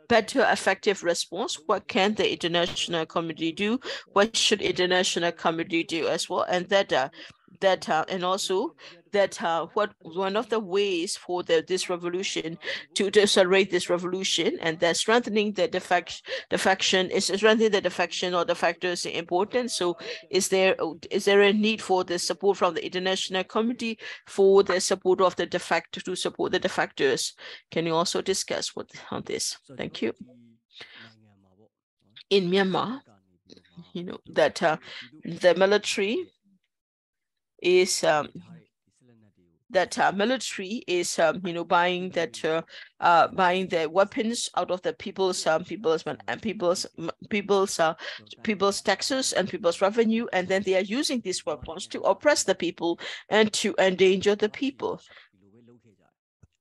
better effective response. What can the international community do? What should international community do as well? And and also that what one of the ways for this revolution to accelerate this revolution, and that strengthening the defection is strengthening the defection or defectors important. So is there a need for the support from the international community for the support of the to support the defectors? Can you also discuss on this? Thank you. In Myanmar, that the military is military is buying buying the weapons out of the people's taxes and people's revenue, and then they are using these weapons to oppress the people and to endanger the people.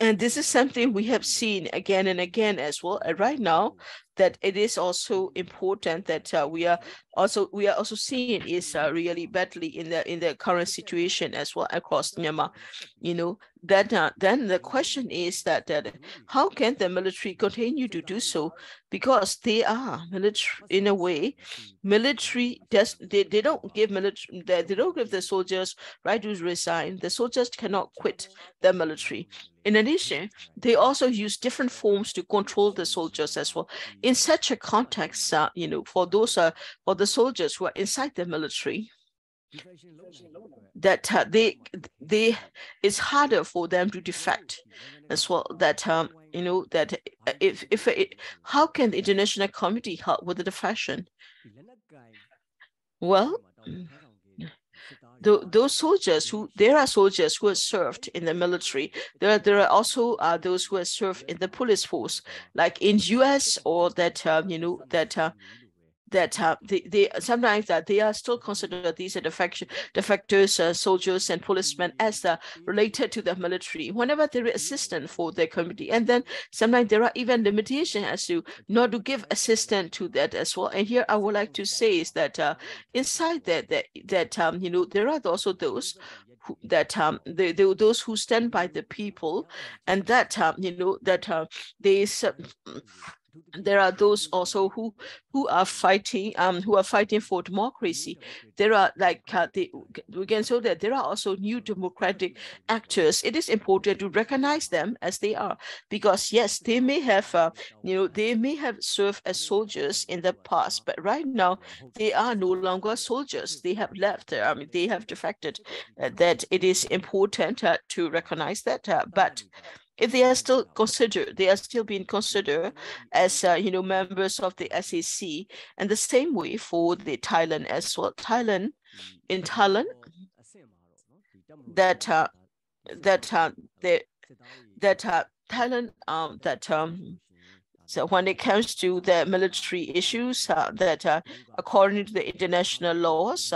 And this is something we have seen again and again as well. And right now, that it is also important that we are also seeing is really badly in the current situation as well across Myanmar. That then the question is that how can the military continue to do so? Because they are military in a way. Military they don't give the soldiers right to resign. The soldiers cannot quit the military. In addition, they also use different forms to control the soldiers as well. In such a context, for the soldiers who are inside the military, that it's harder for them to defect as well. That that how can the international community help with the defection? Well, those soldiers there are soldiers who have served in the military. There are also those who have served in the police force, like in US, or that they sometimes they are still considered these are defectors, soldiers and policemen as related to the military whenever there is assistance for their community. And then sometimes there are even limitations as to not to give assistance to that as well. And here I would like to say is that inside that there are also those those who stand by the people, and that there are those also who are fighting for democracy. There are we can show that there are also new democratic actors. It is important to recognize them as they are, because yes, they may have served as soldiers in the past, but right now they are no longer soldiers. They have left. They have defected. That it is important to recognize that, but if they are still being considered as members of the SAC, and the same way for the Thailand as well. In Thailand, Thailand so when it comes to the military issues, according to the international laws,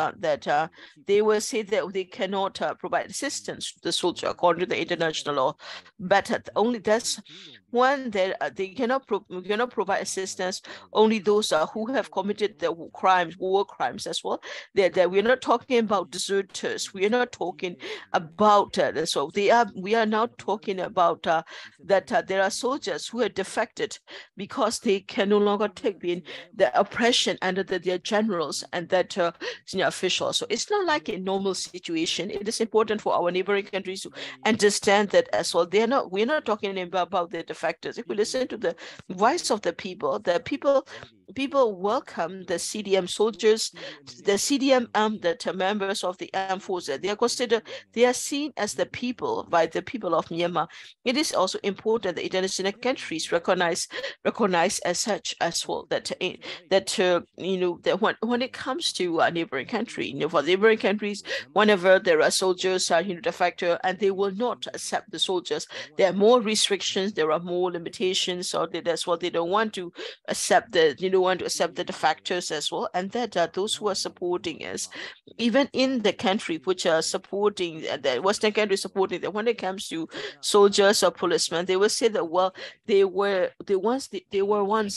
they will say that they cannot provide assistance to the soldier according to the international law. But only that's when they cannot provide assistance. Only those who have committed the crimes, war crimes as well. That we're not talking about deserters. We are not talking about so we are now talking about that there are soldiers who are defected because they can no longer take the oppression under their generals and that senior officials. So it's not like a normal situation. It is important for our neighboring countries to understand that as well. We're not talking about the defectors. If we listen to the voice of the people welcome the CDM soldiers, the CDM the members of the armed forces. They are seen as the people by the people of Myanmar. It is also important that international countries recognize as such as well that when it comes to a neighboring country, for neighboring countries, whenever there are soldiers defector, and they will not accept the soldiers, there are more restrictions, there are more limitations, or that's what they don't want to accept the defectors as well, and that those who are supporting us, even in the country which are supporting the Western countries supporting that, when it comes to soldiers or policemen, they will say that well they were once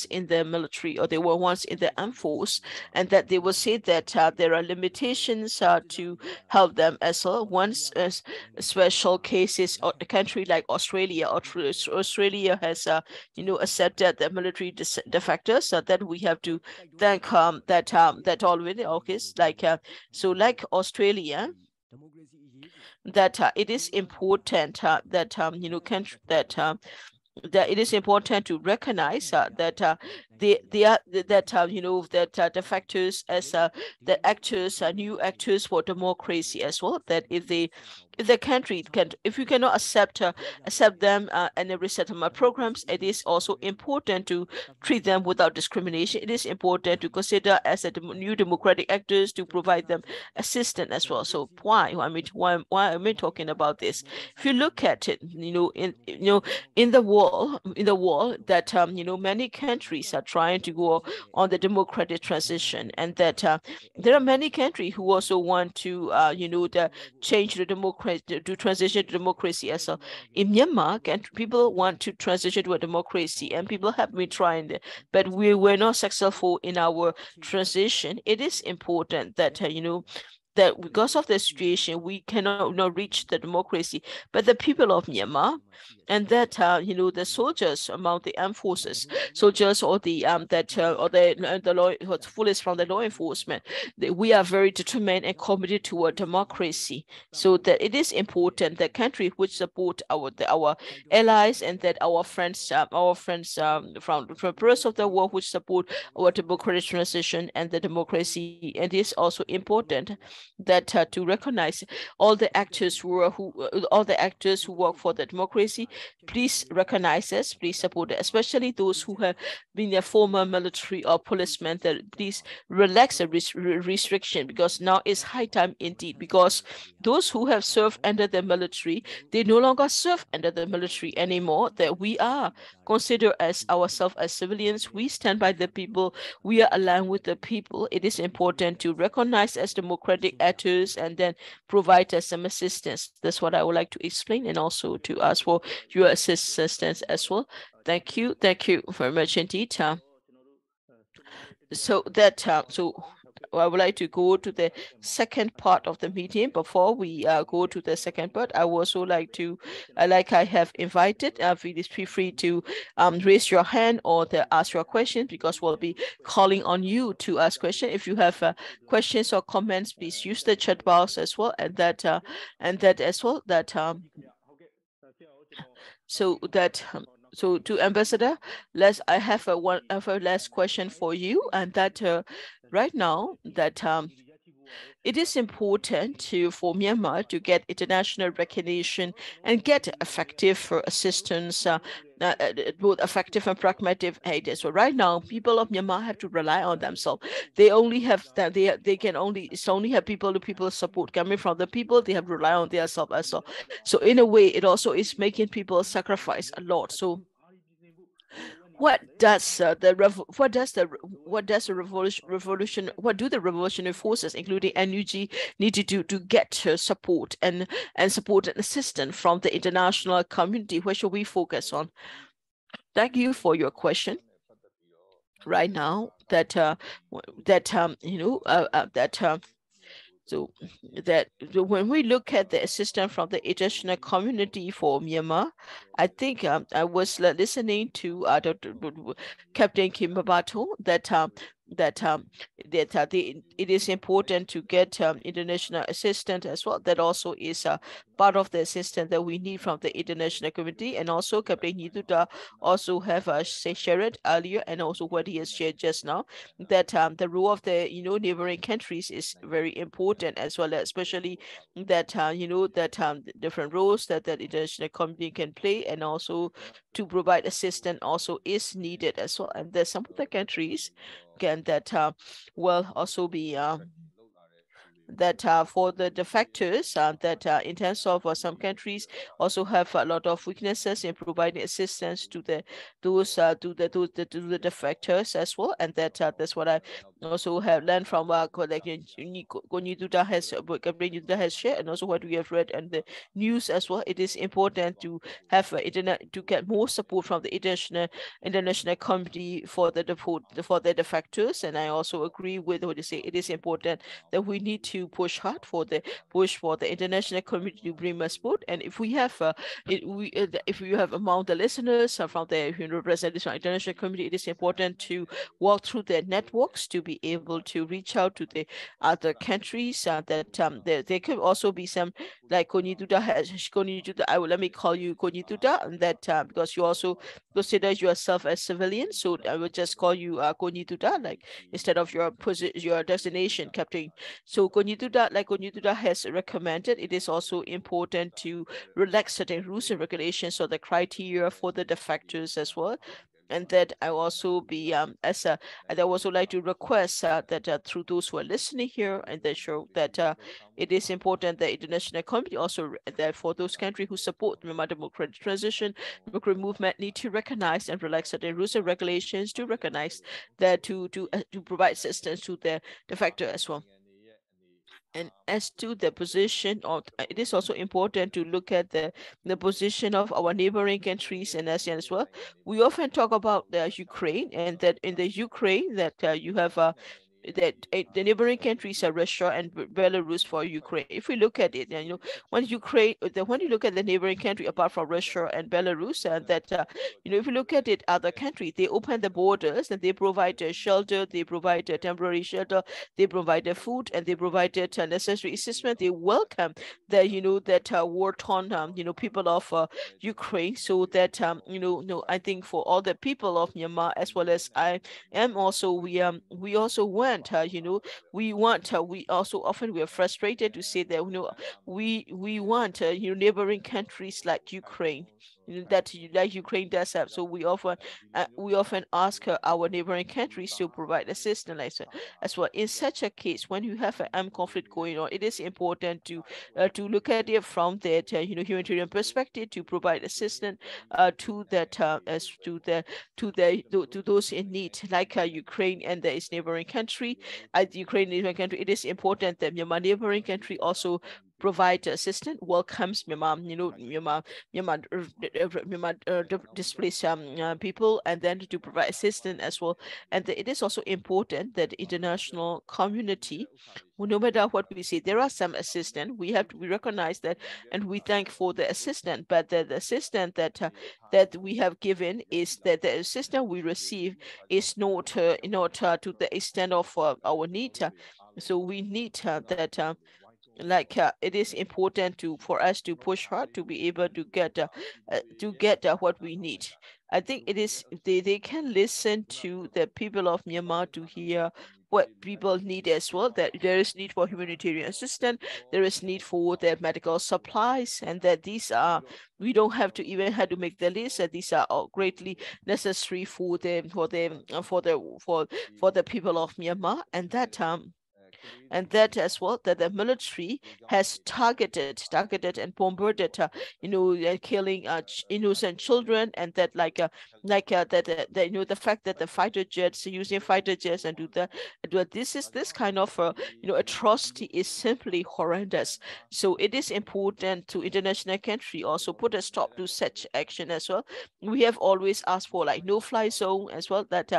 in the military or they were once in the armed force, and that they will say that there are limitations to help them as well. Once special cases, or a country like Australia has accepted the military defectors, so that we have to thank that already. Okay, so like Australia, that it is important that it is important to recognize that defectors as the actors, new actors for democracy as well. That if the country if you cannot accept them and the resettlement programs, it is also important to treat them without discrimination. It is important to consider as new democratic actors to provide them assistance as well. So why am I talking about this? If you look at it, in the wall that many countries are trying to go on the democratic transition, and that there are many countries who also want to change the democracy, to transition to democracy as well. In Myanmar, people want to transition to a democracy, and people have been trying it, but we were not successful in our transition. It is important that that because of the situation, we cannot reach the democracy, but the people of Myanmar, and that the soldiers among the armed forces, soldiers or the law, police from the law enforcement, we are very determined and committed to a democracy. So that it is important that countries which support our allies, and that our friends from the rest of the world which support our democratic transition and the democracy. And it is also important that to recognize all the actors who work for the democracy. Please recognize us, please support us, especially those who have been a former military or policemen. That please relax the restriction, because now is high time indeed, because those who have served under the military, they no longer serve under the military anymore. That we are considered as ourselves as civilians. We stand by the people, we are aligned with the people. It is important to recognize as democratic actors and then provide us some assistance. That's what I would like to explain, and also to ask for your assistance as well. Thank you very much indeed. So I would like to go to the second part of the meeting. Before we go to the second part, I would also like to, like I have invited, please feel free to raise your hand or to ask your questions, because we'll be calling on you to ask questions. If you have questions or comments, please use the chat box as well, and that as well. So to Ambassador, I have a last question for you, and that right now that it is important for Myanmar to get international recognition and get effective assistance, both effective and pragmatic aid. So right now, people of Myanmar have to rely on themselves. They only have that they can only have people to people support coming from the people. They have to rely on themselves as well. So in a way, it also is making people sacrifice a lot. So what does the what do the revolutionary forces, including NUG, need to do to get support and support and assistance from the international community? Where should we focus on? Thank you for your question. Right now, that so that when we look at the assistance from the international community for Myanmar, I think I was listening to Captain Kim it is important to get international assistance as well. That also is part of the assistance that we need from the international community. And also Captain Thuta also have shared earlier, and also what he has shared just now, that the role of the neighboring countries is very important as well, especially that different roles that the international community can play, and also to provide assistance also is needed as well. And there's some of the countries can that will also be that for the defectors, that in terms of some countries also have a lot of weaknesses in providing assistance to the defectors as well. And that that's what I also have learned from Gonyuduta has shared, and also what we have read in the news as well. It is important to have to get more support from the international community for the defectors. And I also agree with what you say. It is important that we need to push hard for the international community to bring more support. And if we have if you have among the listeners from the representatives from international community, it is important to walk through their networks to be able to reach out to the other countries. That there could also be some, like Konituda let me call you Konituda, and that because you also consider yourself as civilian, so I will just call you Konituda, like instead of your destination captain. So Konituda has recommended, it is also important to relax certain rules and regulations or the criteria for the defectors as well. And that I also be and I also like to request that through those who are listening here, and that show that it is important that international community also that for those countries who support the Myanmar democratic transition, democratic movement, need to recognize and relax certain rules and regulations to recognize that to provide assistance to the defector as well. And as to the position of, it is also important to look at the position of our neighboring countries in ASEAN as well. We often talk about the Ukraine, and that in the Ukraine that you have the neighboring countries are Russia and Belarus for Ukraine. If we look at it, when you look at the neighboring country apart from Russia and Belarus, and that if you look at it, other countries, they open the borders and they provide shelter, they provide temporary shelter, they provide food, and they provide necessary assistance. They welcome the war-torn people of Ukraine. So that I think for all the people of Myanmar, as well as I am also, we also want we also often we are frustrated to say that we want neighboring countries like Ukraine, that like Ukraine does have. So we often ask our neighboring countries to provide assistance as well. In such a case, when you have an armed conflict going on, it is important to look at it from that humanitarian perspective, to provide assistance to that as to those in need, like Ukraine and its neighboring country. The Ukraine neighboring country, it is important that Myanmar neighboring country also provide assistance, welcomes Myanmar displaced people, and then to provide assistance as well. And it is also important that the international community, no matter what we say, there are some assistance. We recognize that, and we thank for the assistance. But the assistance that we have given is that the assistance we receive is not to the extent of our need. So we need that it is important for us to push hard to be able to get what we need. I think it is they can listen to the people of Myanmar to hear what people need as well, that there is need for humanitarian assistance, there is need for the medical supplies, and that these are, we don't have to even have to make the list, that these are all greatly necessary for the people of Myanmar, and that as well, that the military has targeted and bombarded killing innocent children, and that the fact that the fighter jets, using fighter jets and this kind of atrocity is simply horrendous. So it is important to international country also put a stop to such action as well. We have always asked for like no-fly zone as well, that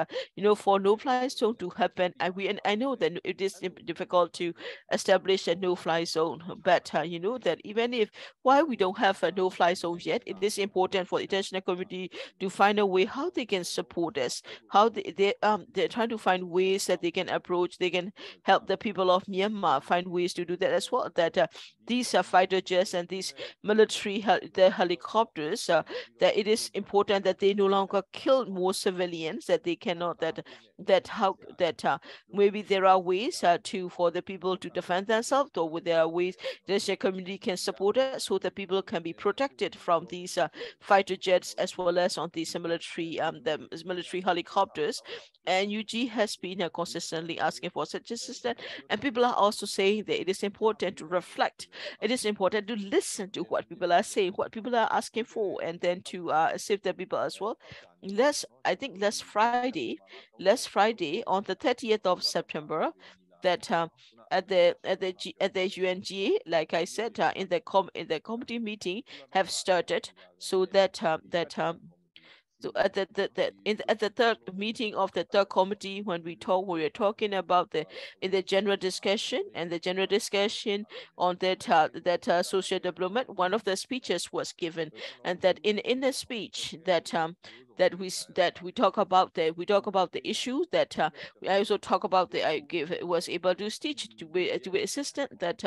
for no-fly zone to happen, and I know that it is difficult to establish a no-fly zone, but that even if why we don't have a no-fly zone yet, it is important for the international community to find a way how they can support us, how they're trying to find ways that they can approach, they can help the people of Myanmar find ways to do that as well. That these fighter jets and these the helicopters, that it is important that they no longer kill more civilians, that they cannot that how that maybe there are ways for the people to defend themselves, or there are ways the community can support it so that people can be protected from these fighter jets as well as on these military helicopters. And UG has been consistently asking for such assistance, and people are also saying that it is important to reflect, it is important to listen to what people are saying, what people are asking for, and then to assist the people as well. I think last Friday on the 30th of September, that at the UNGA, like I said, in the committee meeting have started, so that so at the third meeting of the third committee, when we were talking about in the general discussion, on social development, one of the speeches was given, and that in the speech that we talk about the issue, that I also talk about I was able to teach to be assistant, that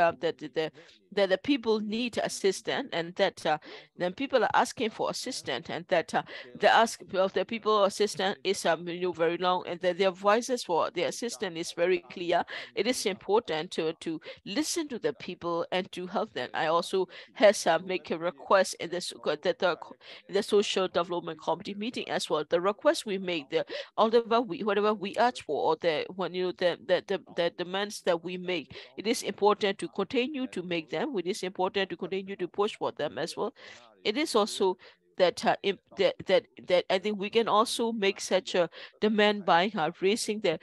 the people need assistance, and that then people are asking for assistance, and that the ask of the people assistance is very long, and that their voices for the assistance is very clear. It is important to listen to the people and to help them. I also has make a request in the social development committee meeting as well. The request we make, whatever we ask for, or the demands that we make, it is important to continue to make them. It is important to continue to push for them as well. It is also that I think we can also make such a demand by raising the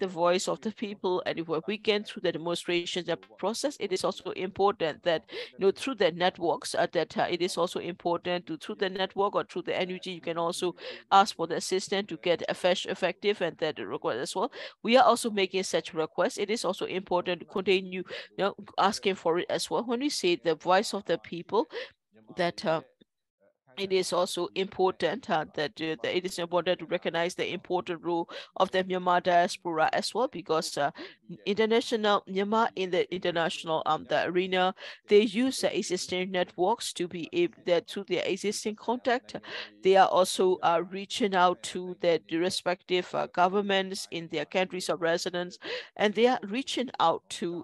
voice of the people, and if we can through the demonstrations and process, it is also important that through the networks, that it is also important to through the network or through the NUG, you can also ask for the assistance to get effective, and that request as well. We are also making such requests. It is also important to continue asking for it as well. When we say the voice of the people, that it is also important that it is important to recognize the important role of the Myanmar diaspora as well, because international Myanmar in the international the arena, they use the existing networks to be able that through their existing contact, they are also reaching out to the respective governments in their countries of residence, and they are reaching out to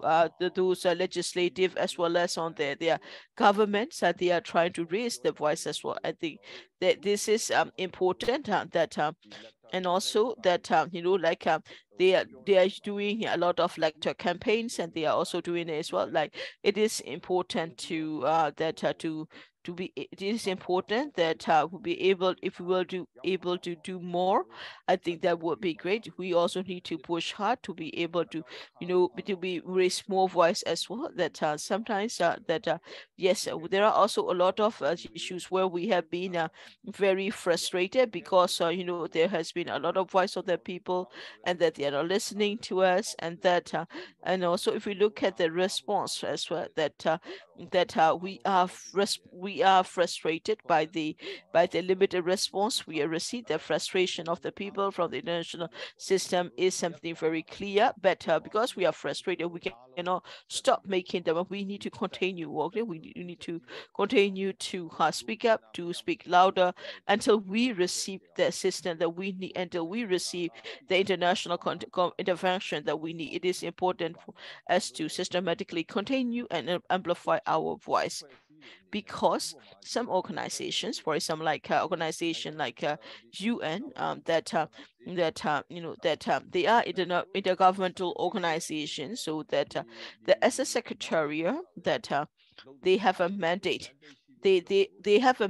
those legislative as well as on their governments, that they are trying to raise the voice as well. I think that this is important, and also that they are doing a lot of lecture campaigns, and they are also doing it as well. Like it is important to that to be it is important that we'll be able, if we will do able to do more, I think that would be great. We also need to push hard to be able to to be raise more voice as well. That sometimes yes, there are also a lot of issues where we have been very frustrated because there has been a lot of voice of the people, and that they are not listening to us, and that and also if we look at the response as well, that we are frustrated by the limited response we have received. The frustration of the people from the international system is something very clear. But because we are frustrated, we cannot stop making them. We need to continue working. We need to continue to speak up, to speak louder until we receive the assistance that we need, until we receive the international intervention that we need. It is important for us to systematically continue and amplify our voice, because some organizations, for example, like organization like UN, they are intergovernmental organizations, so that the as a secretariat that they have a mandate. They have a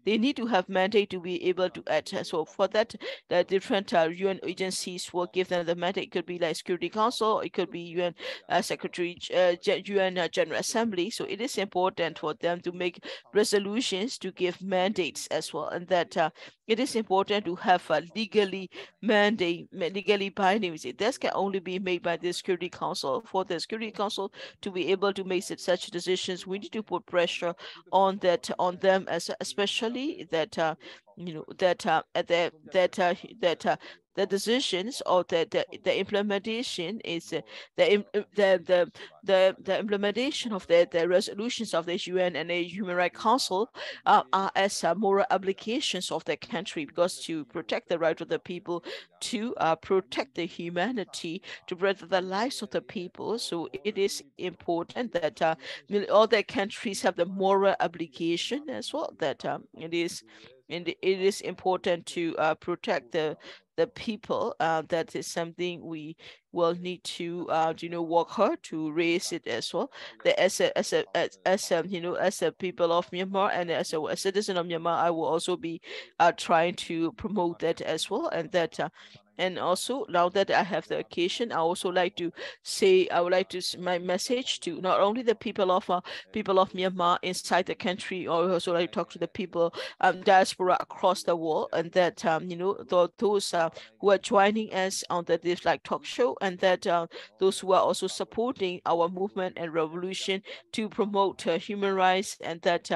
they need to have mandate to be able to act. So for that, the different UN agencies will give them the mandate. It could be like Security Council, it could be UN Secretary, UN General Assembly. So it is important for them to make resolutions, to give mandates as well, and that it is important to have a legally binding. This can only be made by the Security Council. For the Security Council to be able to make such decisions, we need to put pressure on them, as especially that the decisions or the implementation is the implementation of the resolutions of the UN and the Human Rights Council are as moral obligations of the country, because to protect the right of the people, to protect the humanity, to protect the lives of the people. So it is important that all the countries have the moral obligation as well, that it is important to protect the people. That is something we will need to work hard to raise it as well. That as a people of Myanmar, and as a citizen of Myanmar, I will also be trying to promote that as well. And that and also, now that I have the occasion, I also like to say, I would like to my message to not only the people of Myanmar inside the country, or also like to talk to the people diaspora across the world, and that those who are joining us on this like talk show, and that those who are also supporting our movement and revolution to promote human rights, and that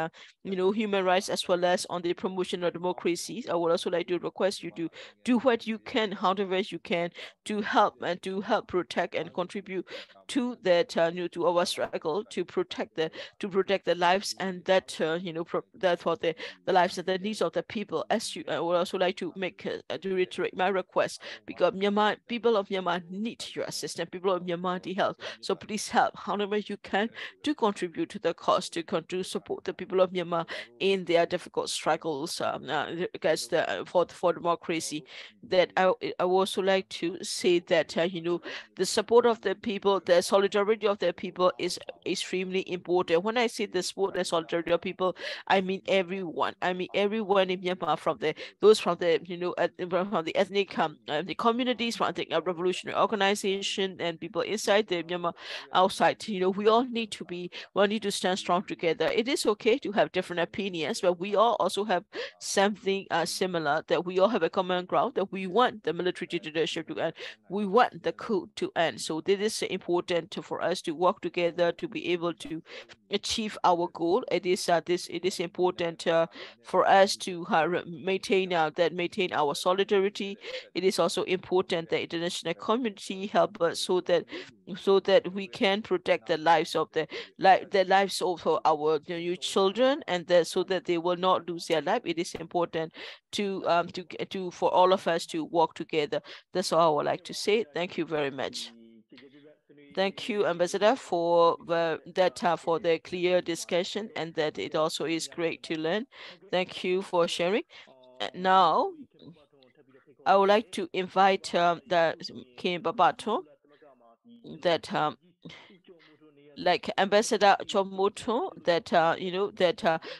human rights as well as on the promotion of democracy. I would also like to request you to do what you can, however you can, to help protect and contribute to that to our struggle to protect the lives, and that that for the lives and the needs of the people. As you, I would also like to make to reiterate my request, because Myanmar, people of Myanmar need your assistance. People of Myanmar need help. So please help however you can to contribute to the cause, to support the people of Myanmar in their difficult struggles against for democracy. That I would also like to say that the support of the people, the solidarity of the people is extremely important. When I say the support and solidarity of people, I mean everyone. I mean everyone in Myanmar, from those from the from the ethnic the communities, from the revolutionary organization, and people inside the Myanmar, outside. We all need to stand strong together. It is okay to have different opinions, but we all also have something similar, that we all have a common ground, that we want the military dictatorship to end. We want the coup to end. So this is important for us to work together to be able to achieve our goal. It is important for us to maintain our solidarity. It is also important that international community help us, so that we can protect the lives of the lives of our new children, and so that they will not lose their life. It is important to for all of us to work together. That's all I would like to say. Thank you very much. Thank you, Ambassador, for for the clear discussion, and that it also is great to learn. Thank you for sharing. Now, I would like to invite the King Babato, that like Ambassador Chomoto, that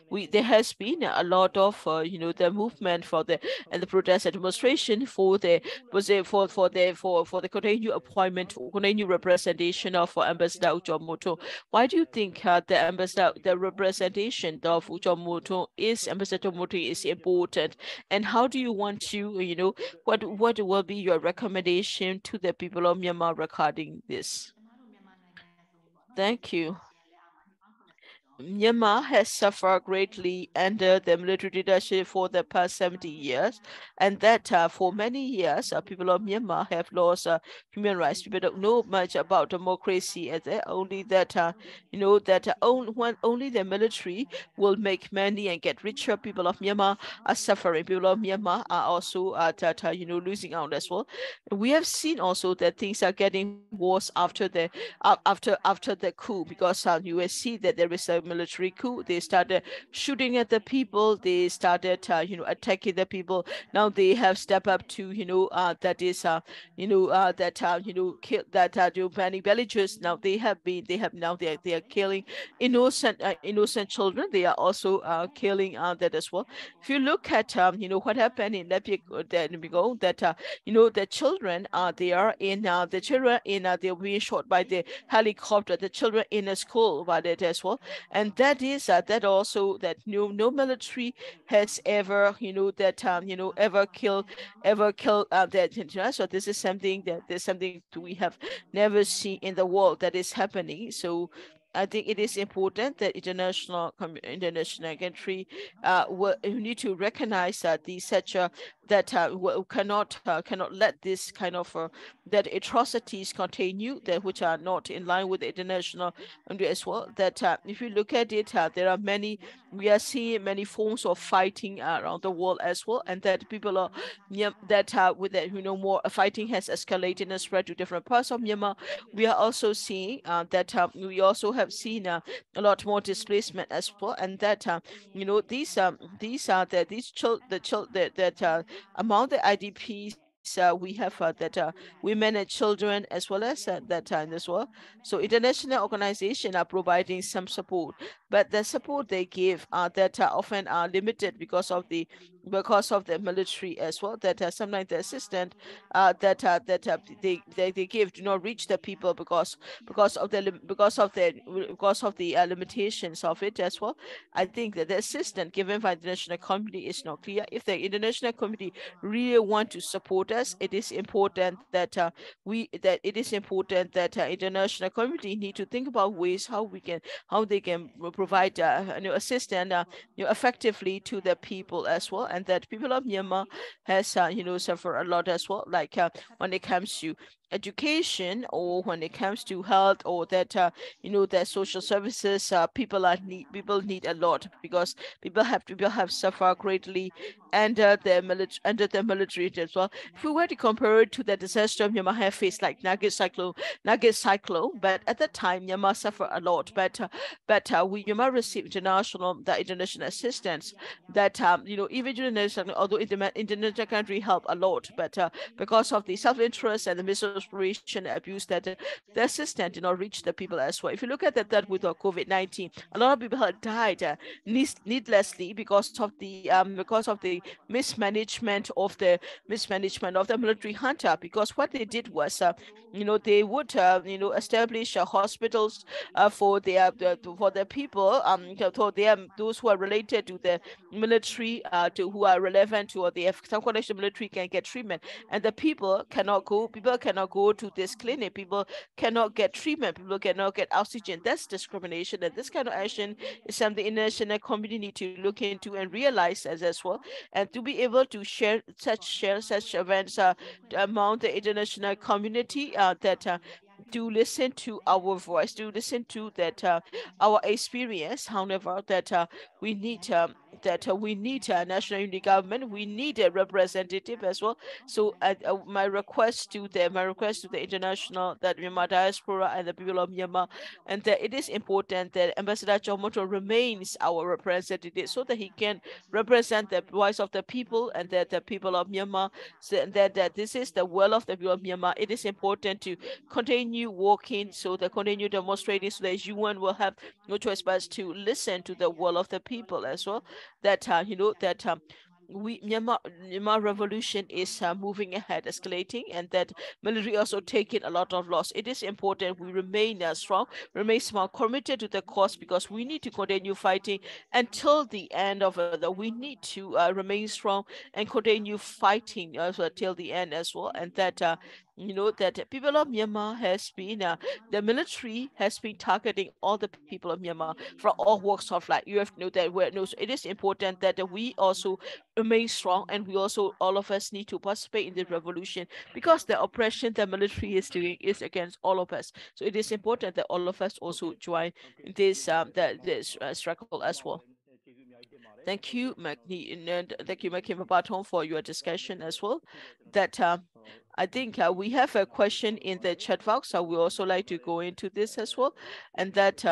we there has been a lot of the movement for the and the protest and demonstration for the for the continued appointment, continued representation of Ambassador Uchomoto. Why do you think the representation of Uchomoto is Ambassador Uchomoto is important, and how do you want to what will be your recommendation to the people of Myanmar regarding this? Thank you. Myanmar has suffered greatly under the military leadership for the past 70 years, and that for many years, people of Myanmar have lost human rights. People don't know much about democracy, and only that that only the military will make money and get richer. People of Myanmar are suffering. People of Myanmar are also losing out as well. We have seen also that things are getting worse after the coup, because you will see that there is a military coup. They started shooting at the people. They started attacking the people. Now they have stepped up to that is that kill that banning villagers. Now they have now they are killing innocent children. They are also killing that as well. If you look at what happened in Lepigo, that the children they are in the children in they're being shot by the helicopter. The children in a school by that as well, and that is that also that no military has ever ever killed that. So this is something that there's something we have never seen in the world that is happening. So I think it is important that international country we need to recognize that these such that cannot let this kind of that atrocities continue, that which are not in line with the international as well. That if you look at it, there are many, we are seeing many forms of fighting around the world as well, and that people are that with that more fighting has escalated and spread to different parts of Myanmar. We are also seeing that we also have seen a lot more displacement as well, and that these are that among the IDPs we have that women and children as well as that time as well. So international organizations are providing some support, but the support they give that often are limited because of the military as well. That sometimes the assistance they give do not reach the people because of the limitations of it as well. I think that the assistance given by the international community is not clear. If the international community really want to support us, it is important that international community need to think about ways how they can provide assistance effectively to the people as well, and that people of Myanmar has suffer a lot as well, like when it comes to education or when it comes to health, or that that social services people need a lot, because people have suffered greatly under the military as well. If we were to compare it to the disaster Myanmar have faced, like Nugget cyclone, but at that time Myanmar suffered a lot, but we Myanmar received international assistance that even international, although international country help a lot, but because of the self-interest and the misinformation abuse, that the assistance did not reach the people as well. If you look at that with COVID-19, a lot of people have died needlessly because of the mismanagement of the military hunter. Because what they did was they would establish hospitals for the people for those who are related to the military, to who are relevant to, or they have some connection to military, can get treatment, and the people cannot go to this clinic. People cannot get treatment. People cannot get oxygen. That's discrimination, and this kind of action is something international community need to look into and realize as well, and to be able to share such events among the international community, that to listen to our voice, to listen to that our experience. However, that we need a national unity government. We need a representative as well. So my request to the international, that Myanmar diaspora and the people of Myanmar, and that it is important that Ambassador Chomoto remains our representative, so that he can represent the voice of the people, and that the people of Myanmar, so that this is the will of the people of Myanmar. It is important to continue working, so the continue demonstrating, so that UN will have no choice but to listen to the will of the people as well. That that we Myanmar revolution is moving ahead, escalating, and that military also taking a lot of loss. It is important we remain strong, remain small, committed to the cause, because we need to continue fighting until the end of it. We need to remain strong and continue fighting till the end as well, and that that the people of Myanmar has been, the military has been targeting all the people of Myanmar from all walks of life. You have to know that it is important that we also remain strong, and we also, all of us, need to participate in the revolution, because the oppression the military is doing is against all of us. So it is important that all of us also join this struggle as well. Thank you, Magni, and thank you, Makim Baton, for your discussion as well. That I think we have a question in the chat box, so we also like to go into this as well, and that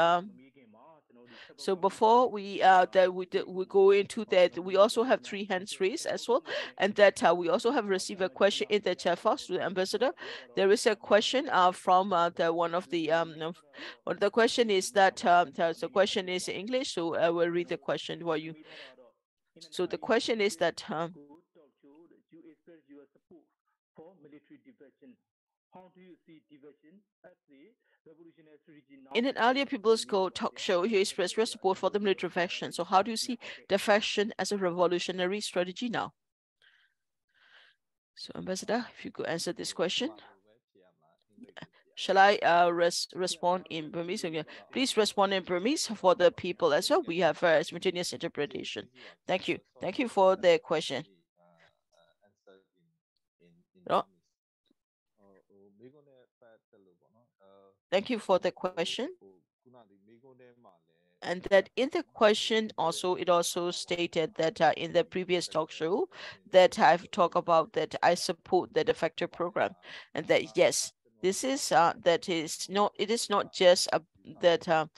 so before we go into that, we also have 3 hands raised as well, and that we also have received a question in the chat box to the ambassador. There is a question from the one of the well, the question is that the question is in English, so I will read the question for you. So the question is that for military defection. How do you see defection as the revolution has reached now? in an earlier People's Code talk show, you expressed your support for the military defection. So how do you see defection as a revolutionary strategy now? So, Ambassador, if you could answer this question. Shall I respond in Burmese? Okay. Please respond in Burmese for the people as well. We have simultaneous interpretation. Thank you. Thank you for the question. Thank you for the question. And that in the question also, it also stated that in the previous talk show that I've talked about that I support the defector program, and that yes, this is that is not, it is not just that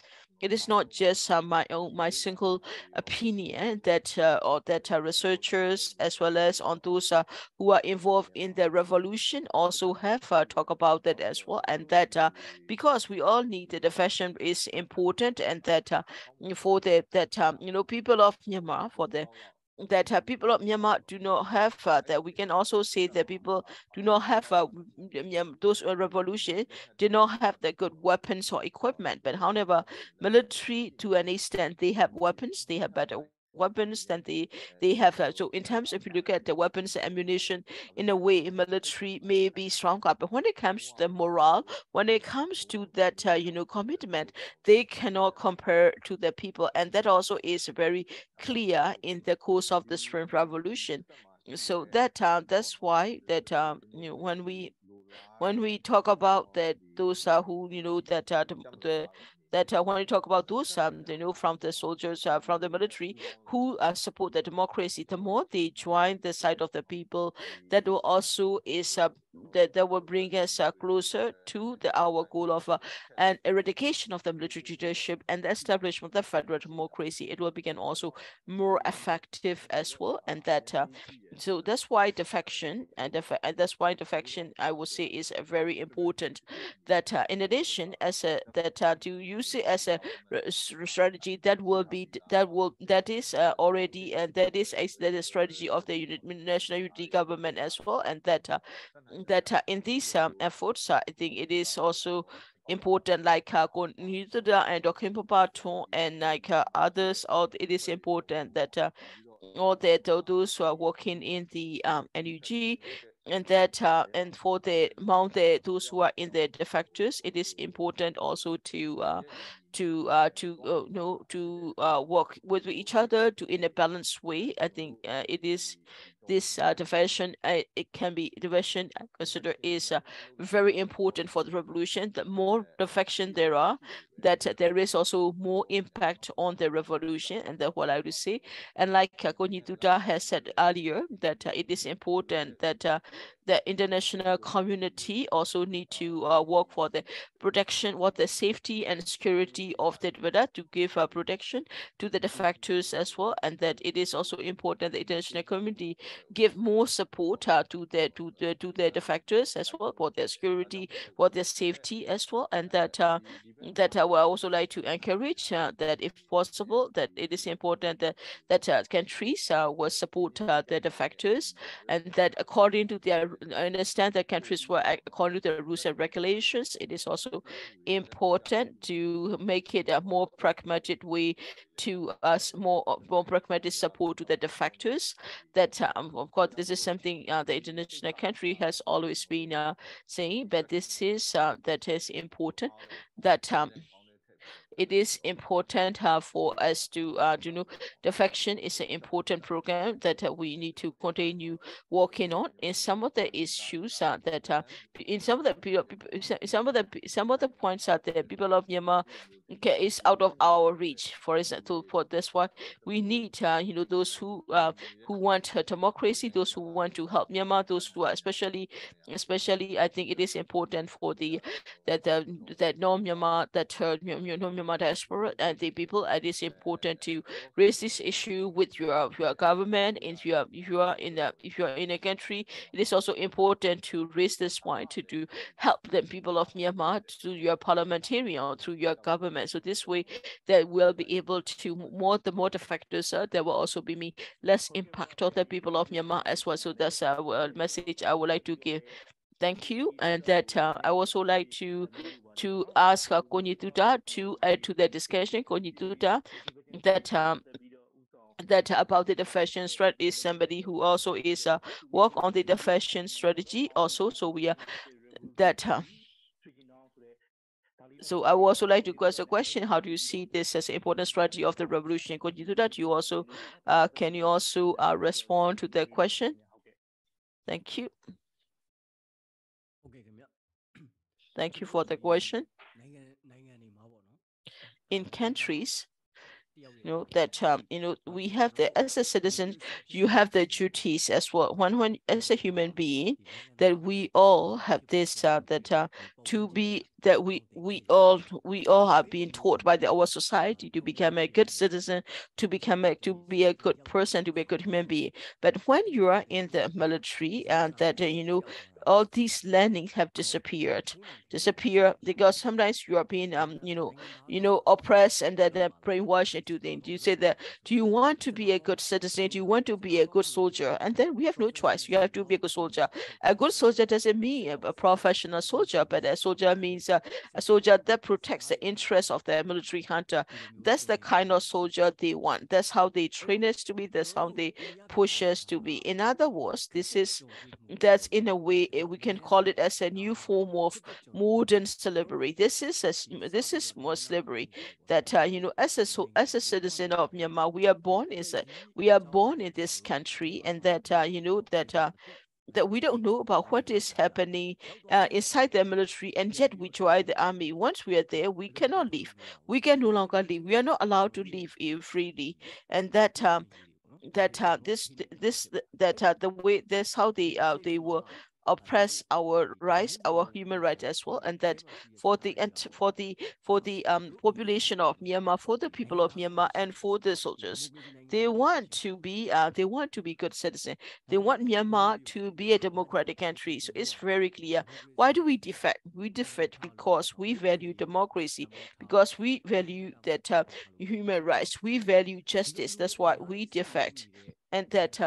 it is not just my single opinion, that or that researchers as well as on those who are involved in the revolution also have talked about that as well, and that because we all need the fashion is important, and that for the that people of Myanmar, for the that people of Myanmar do not have that we can also say that people do not have those revolution did not have the good weapons or equipment, but however, military to an extent they have weapons, they have better weapons than they have. So in terms, if you look at the weapons and ammunition, in a way, military may be stronger, but when it comes to the morale, when it comes to that commitment, they cannot compare to the people, and that also is very clear in the course of the Spring Revolution. So that that's why that when we talk about that those who that the that when we talk about those from the soldiers from the military who support the democracy, the more they join the side of the people, that will also is that will bring us closer to our goal of an eradication of the military dictatorship and the establishment of federal democracy. It will become also more effective as well, and that so that's why defection and that's why defection, I would say, is very important. That in addition, as a that to use it as a strategy that will be that is already and that is a strategy of the national unity government as well, and that in these efforts, I think it is also important, like and and like others. Or it is important that or that those who are working in the NUG, and that and for the among those who are in the defectors, it is important also to work with each other to in a balanced way. I think it is this division, it can be division, I consider is very important for the revolution. The more defection there are, that there is also more impact on the revolution, and that's what I would say. And like Thuta has said earlier, that it is important that the international community also need to work for the protection, what the safety and security of the data to give protection to the defectors as well, and that it is also important the international community give more support to the defectors as well for their security, for their safety as well, and that that I would also like to encourage that if possible, that it is important that countries will support the defectors, and that according to their, I understand that countries will act according to the rules and regulations. It is also important to make it a more pragmatic way to us, more pragmatic support to the defectors. That of course this is something the international country has always been saying, but this is that is important, that it is important for us to know defection is an important program that we need to continue working on. In some of the issues that in some of the people, some of the points that the people of Myanmar, okay, is out of our reach. For example, for this one, we need those who want democracy, those who want to help Myanmar, those who are especially I think it is important for the that non-Myanmar, that non-Myanmar diaspora and the people. It is important to raise this issue with your government. If you are in a country, it is also important to raise this point to help the people of Myanmar through your parliamentarian, through your government. So this way, that will be able to the more factors there will also be less impact on the people of Myanmar as well. So that's a message I would like to give. Thank you, and that I also like to ask Thuta to add to the discussion. Thuta, that about the defection strategy is somebody who also is work on the defection strategy also. So we are that. So I would also like to ask a question: how do you see this as an important strategy of the revolution? Could you do that? You also can you also respond to the question? Thank you. Thank you for the question. In countries, that we have as a citizen, you have the duties as well. When as a human being, that we all have this to be that we all have been taught by our society to become a good citizen, to be a good person, to be a good human being. But when you are in the military, and that all these learnings have disappear because sometimes you are being oppressed and then brainwashed into things. You say that, do you want to be a good citizen? Do you want to be a good soldier? And then we have no choice. You have to be a good soldier. A good soldier doesn't mean a professional soldier, but a soldier means a soldier that protects the interests of the military hunter. That's the kind of soldier they want. That's how they train us to be. That's how they push us to be. In other words, that's in a way we can call it as a new form of modern slavery. This is more slavery that as a citizen of Myanmar, we are born in this country, and that that we don't know about what is happening inside the military, and yet we join the army. Once we are there, we cannot leave. We can no longer leave. We are not allowed to leave freely, and that the way that's how they will oppress our rights, our human rights as well, and that for the population of Myanmar, for the people of Myanmar, and for the soldiers, they want to be good citizens. They want Myanmar to be a democratic country. So it's very clear. Why do we defect? We defect because we value democracy, because we value that human rights, we value justice. That's why we defect, and that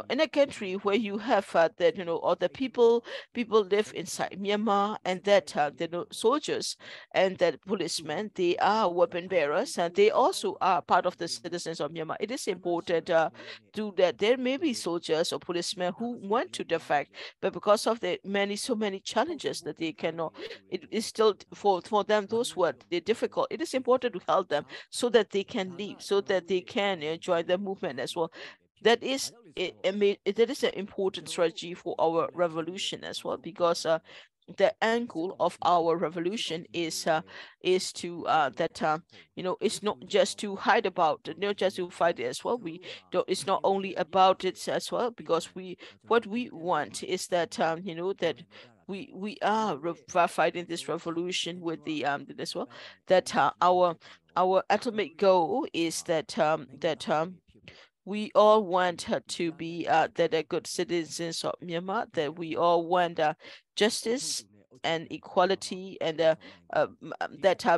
in a country where you have that or the people live inside Myanmar, and that the soldiers and that policemen, they are weapon bearers, and they also are part of the citizens of Myanmar. It is important to that there may be soldiers or policemen who want to defect, but because of the so many challenges that they cannot, it is still for them, those who are difficult. It is important to help them so that they can leave, so that they can join the movement as well. That is that is an important strategy for our revolution as well, because the end goal of our revolution is to it's not just to hide about, not just to fight it as well. We don't. It's not only about it as well, because what we want is that that we are fighting this revolution with the as well, that our ultimate goal is that we all want to be that good citizens of Myanmar, that we all want justice and equality and that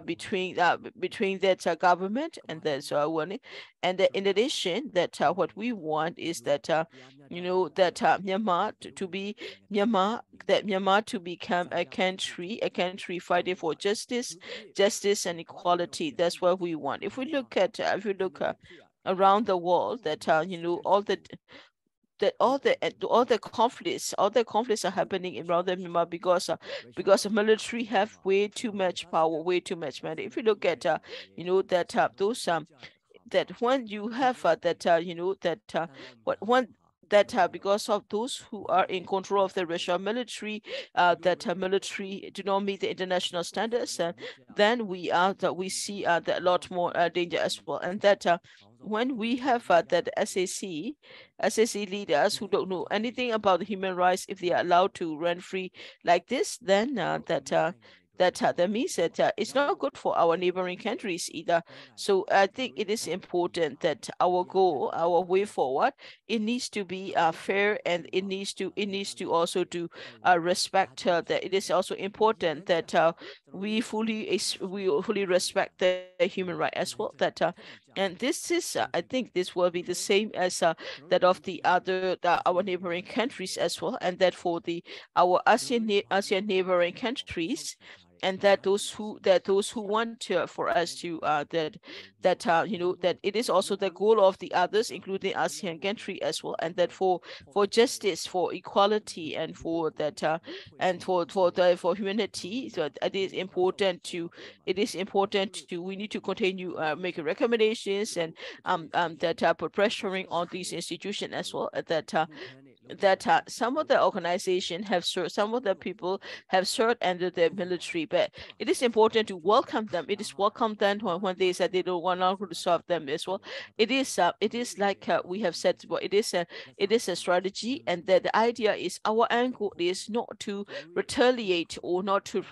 between that government and that one. And in addition, that what we want is that that Myanmar to become a country fighting for justice and equality. That's what we want. If we look at around the world, that all the conflicts are happening around Myanmar because the military have way too much power, way too much money. If you look at those that when you have because of those who are in control of the Russian military, that military do not meet the international standards, then we see a lot more danger as well. And that when we have that SAC leaders who don't know anything about human rights, if they are allowed to run free like this, then that means that it's not good for our neighboring countries either. So I think it is important that our goal, our way forward, it needs to be fair, and it needs to also to respect that. It is also important that we fully respect the human right as well. That and this is I think this will be the same as that of our neighboring countries as well, and that for our ASEAN neighboring countries, and that those who want for us to that it is also the goal of the others, including ASEAN country as well, and that for justice, for equality, and for that and for humanity. So it is important to we need to continue making recommendations, and that put pressuring on these institutions as well, that some of the organization have served, some of the people have served under the military, but it is important to welcome them. It is welcome them when they said they don't want to serve them as well. It is like we have said, well, it is a strategy, and that the idea is our angle is not to retaliate or not to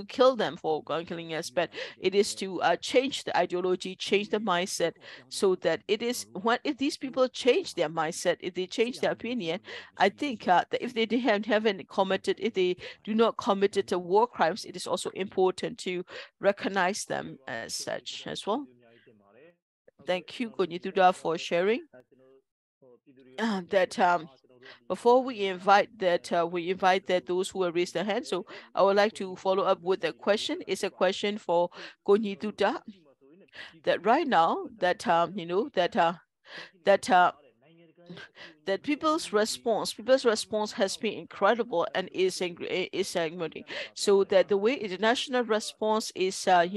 kill them for killing us, but it is to change the ideology, change the mindset, so that it is if these people change their mindset, if they change their opinion, I think that if they haven't committed, if they do not committed to war crimes, it is also important to recognize them as such as well. Thank you, Gonituda, for sharing. That before we invite those who have raised their hand, so I would like to follow up with a question. It's a question for Gonituda. That right now, that that people's response has been incredible and is angry. So that the way international response is that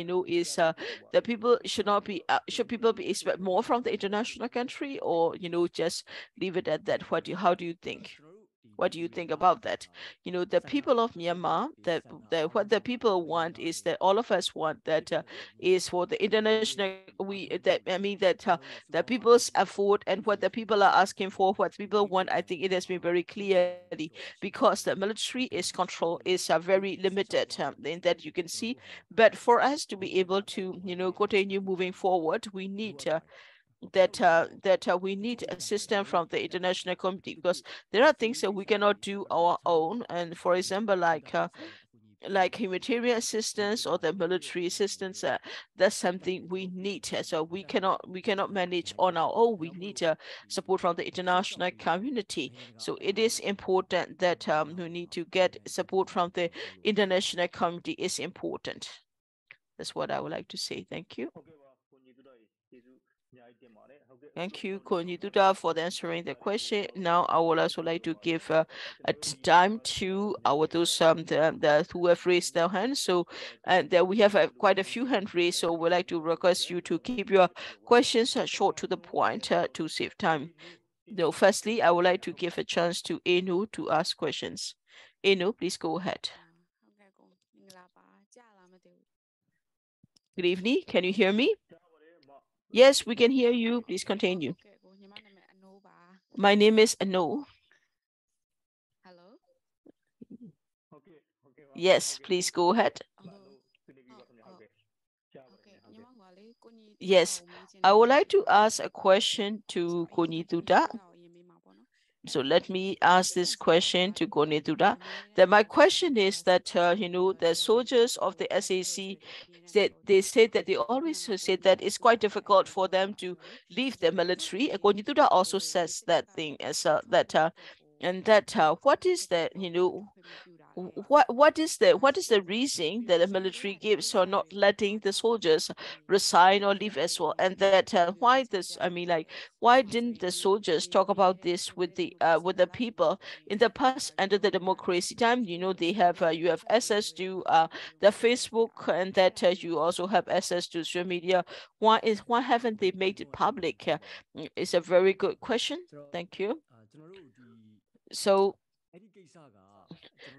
people should people be expect more from the international country, or just leave it at that? How do you think? What do you think about that? The people of Myanmar, what the people want is that all of us want that is for the international. The people's effort and what the people are asking for, what people want. I think it has been very clearly, because the military is very limited in that you can see. But for us to be able to continue moving forward, we need we need a system from the international community, because there are things that we cannot do our own. And for example, like humanitarian assistance or the military assistance, that's something we need. So we cannot manage on our own. We need support from the international community. So it is important that we need to get support from the international community. Is important. That's what I would like to say. Thank you. Thank you, Konituda, for answering the question. Now, I would also like to give a time to those who have raised their hands. So, there we have quite a few hands raised. So, we'd like to request you to keep your questions short to the point to save time. Now, firstly, I would like to give a chance to Enu to ask questions. Enu, please go ahead. Good evening. Can you hear me? Yes, we can hear you. Please continue. My name is Anu. Hello? Yes, please go ahead. Yes, I would like to ask a question to Konituda. So let me ask this question to Thuta. That my question is that the soldiers of the SAC said they said that they always said that it's quite difficult for them to leave the military. Thuta also says that thing as that and that what is that what is the reason that the military gives for not letting the soldiers resign or leave as well, and that why this I mean like why didn't the soldiers talk about this with the people in the past under the democracy time? They have you have access to the Facebook, and that you also have access to social media. Why haven't they made it public? It's a very good question. Thank you. So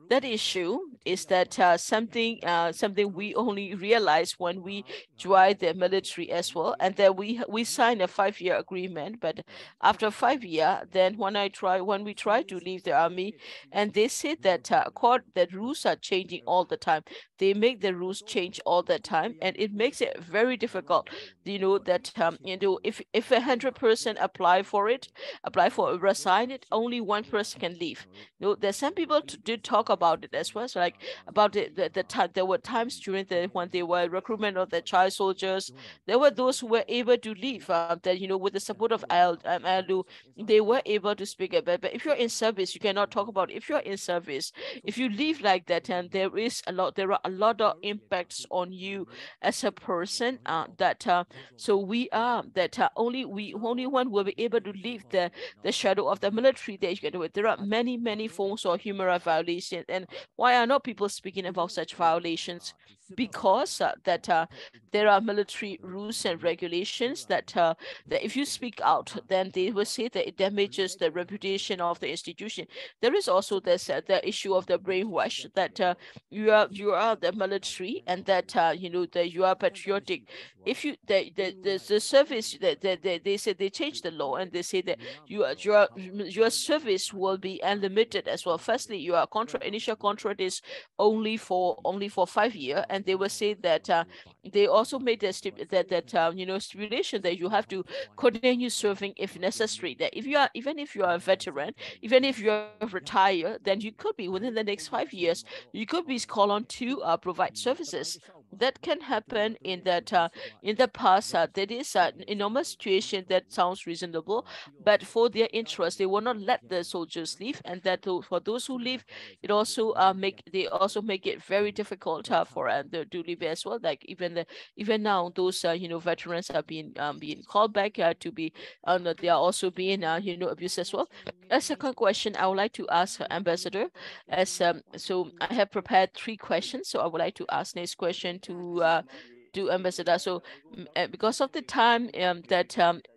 that issue is that something we only realize when we join the military as well, and then we sign a 5-year agreement. But after 5 years, then when we try to leave the army, and they say that that rules are changing all the time. They make the rules change all the time, and it makes it very difficult. That if 100% apply for resign it, only one person can leave. There's some people did talk about it as well. So like about the time there were times during when they were recruitment of the child soldiers, there were those who were able to leave. That with the support of ILU, they were able to speak about. But if you're in service, you cannot talk about it. If you're in service, if you leave like that, and there are a lot of impacts on you as a person. So we are that only one will be able to leave the shadow of the military. There are many forms of human rights violations, and why are not people speaking about such violations? Because there are military rules and regulations that if you speak out, then they will say that it damages the reputation of the institution. There is also the issue of the brainwash that you are the military, and that that you are patriotic. If you the service that they say they changed the law, and they say that your service will be unlimited as well. Firstly, your initial contract is only for 5 years, and they will say that they also made stipulation that you have to continue serving if necessary. That even if you are a veteran, even if you have retired, then you could be within the next 5 years, you could be called on to provide services. That can happen in the past. That is an enormous situation that sounds reasonable, but for their interest, they will not let the soldiers leave, and that for those who leave, it also make it very difficult for them to leave as well. Like even now, those veterans are being called back to be they are also being abused as well. A second question I would like to ask Ambassador, as so I have prepared 3 questions, so I would like to ask next question to Ambassador. So because of the time,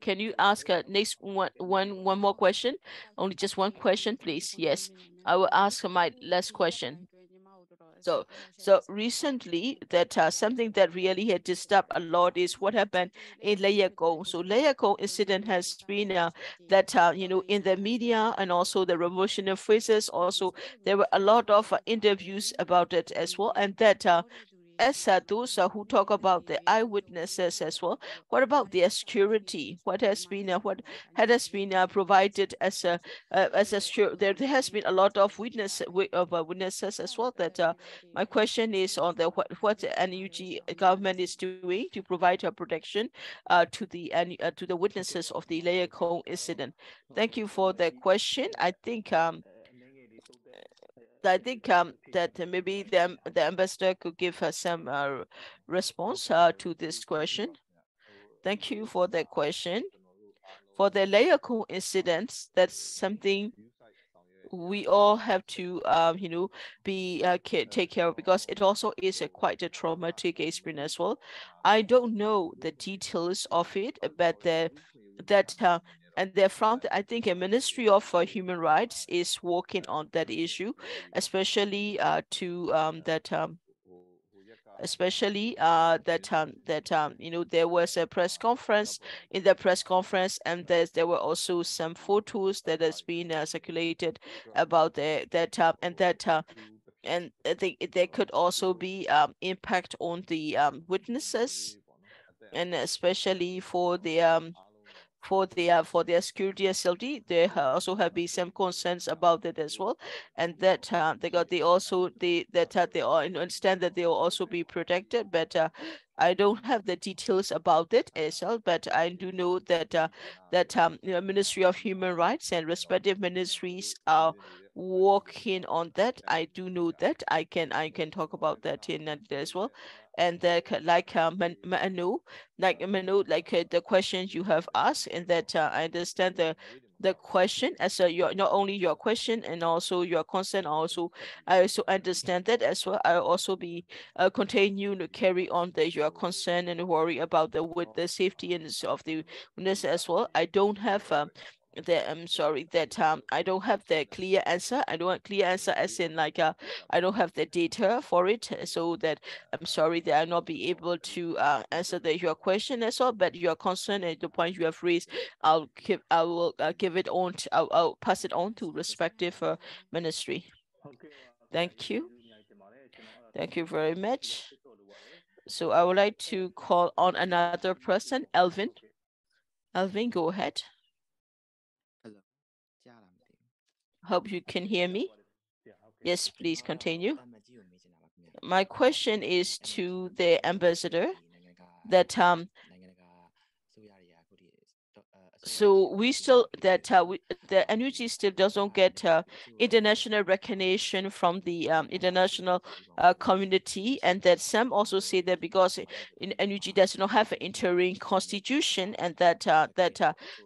can you ask next one more question? Only just one question, please. Yes, I will ask my last question. So recently, that something that really had disturbed a lot is what happened in Layako. So Layako incident has been that in the media, and also the revolutionary phrases. Also, there were a lot of interviews about it as well, and that as those who talk about the eyewitnesses as well, what about their security? What has been provided as a there has been a lot of witnesses as well. That my question is on what the NUG government is doing to provide protection to the witnesses of the Layako incident. Thank you for the question. I think that maybe the ambassador could give us some response to this question. Thank you for that question. For the Layako incidents, that's something we all have to be take care of, because it also is quite a traumatic experience as well. I don't know the details of it, but and they're from I think a Ministry of Human Rights is working on that issue, especially to that especially there was a press conference. In the press conference, and there were also some photos that has been circulated about and I think there could also be impact on the witnesses, and especially for their security and safety. There also have been some concerns about it as well, and that they all understand that they will also be protected. But I don't have the details about it as well. But I do know that Ministry of Human Rights and respective ministries are working on that. I do know that. I can talk about that in as well. And like Manu, the questions you have asked, and that I understand the question as your not only your question and also your concern. Also, I also understand that as well. I'll also be continue to carry on your concern and worry about the safety and of the witness as well. I don't have I'm sorry that I don't have the clear answer. I don't have clear answer as in like I don't have the data for it, so that I'm sorry that I'll not be able to answer your question as well. But your concern and the point you have raised, I will give it on. I'll pass it on to respective ministry. Thank you. Thank you very much. So I would like to call on another person, Alvin. Alvin, go ahead. Hello. Hope you can hear me. Yes, please continue. My question is to the ambassador that so we still that the energy still doesn't get international recognition from the international community, and that some also say that because energy does not have an interim constitution, and that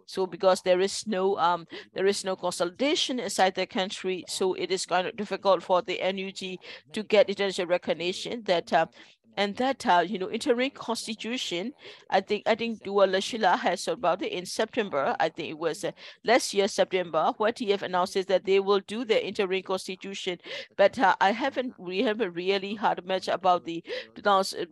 so because there is no consolidation inside the country, so it is kind of difficult for the energy to get international recognition. That and that interim constitution, I think Dua Lashila has about it in September. I think it was last year September. What he have announced is that they will do the interim constitution, but we haven't really heard much about the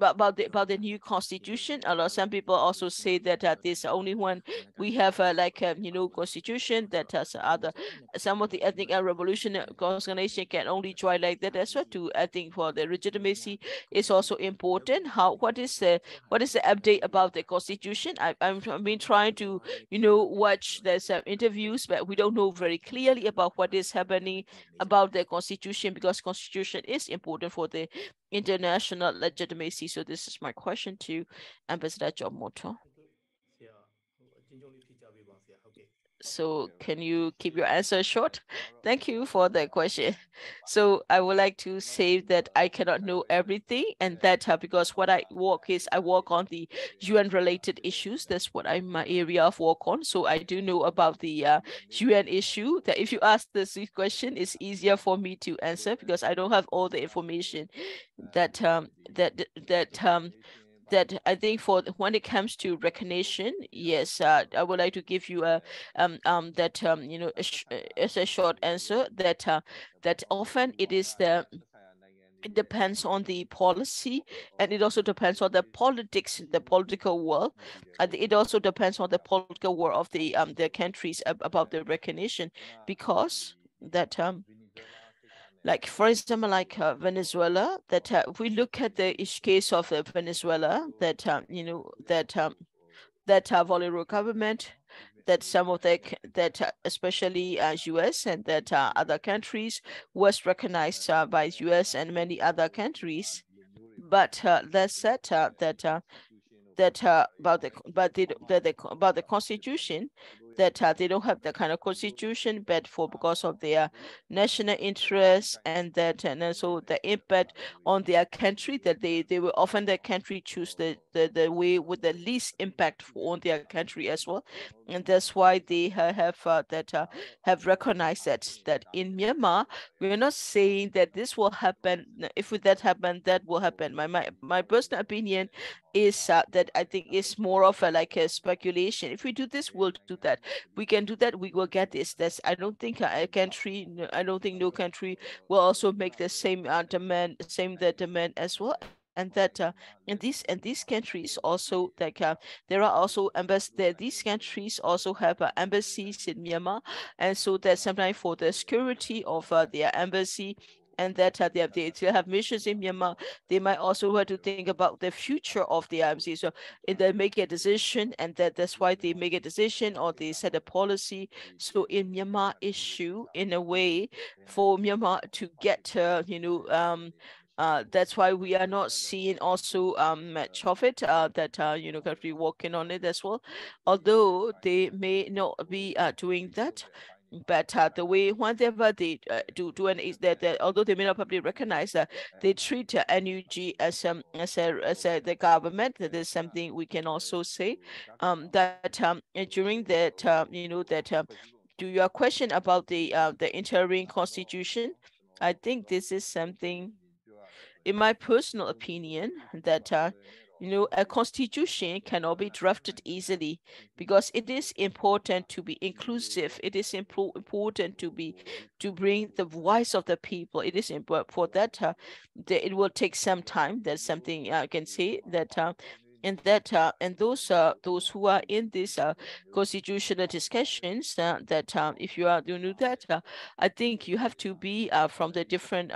about the new constitution. Some people also say that this only one we have constitution that has other some of the ethnic and revolution organization can only join like that as well. To I think for the legitimacy is also important. What is the update about the constitution? I've been trying to watch some interviews, but we don't know very clearly about what is happening about the constitution, because constitution is important for the international legitimacy. So this is my question to Ambassador John Moto. So can you keep your answer short? Thank you for the question. So I would like to say that I cannot know everything, and that because what I work on the UN related issues. That's what my area of work on. So I do know about the UN issue. That if you ask this question, it's easier for me to answer because I don't have all the information that that I think for when it comes to recognition, yes, I would like to give you a as a short answer that that often it is it depends on the policy, and it also depends on the politics, the political world. It also depends on the political world of the countries about the recognition, because that like for example, like Venezuela, that if we look at the case of Venezuela, that that Bolivarian government, that some of that especially US and that other countries was recognized by US and many other countries, but that said that about the constitution, that they don't have the kind of constitution, but because of their national interests, and that and also the impact on their country, that they will often the country choose the way with the least impact on their country as well. And that's why they have recognized that in Myanmar, we're not saying that this will happen. If that happen, that will happen. My personal opinion is that I think it's more of a speculation. If we do this, we'll do that. We can do that. We will get this. I don't think a country. I don't think no country will also make the same demand as well. And that in these countries also, like there are also these countries also have embassies in Myanmar, and so that sometimes for the security of their embassy, and that they still have missions in Myanmar, they might also have to think about the future of the IMC. So they make a decision, and that's why they make a decision or they set a policy. So in Myanmar issue, in a way, for Myanmar to get, that's why we are not seeing also much of it, that country working on it as well, although they may not be doing that. But the way whenever they do and is that although they may not probably recognize that they treat NUG as the government, that is something we can also say. That during that to your question about the interim constitution, I think this is something, in my personal opinion, that a constitution cannot be drafted easily, because it is important to be inclusive. It is important to bring the voice of the people. It is important for that. It will take some time. That's something I can say, that and those who are in these constitutional discussions, that if you are doing that, I think you have to be from the different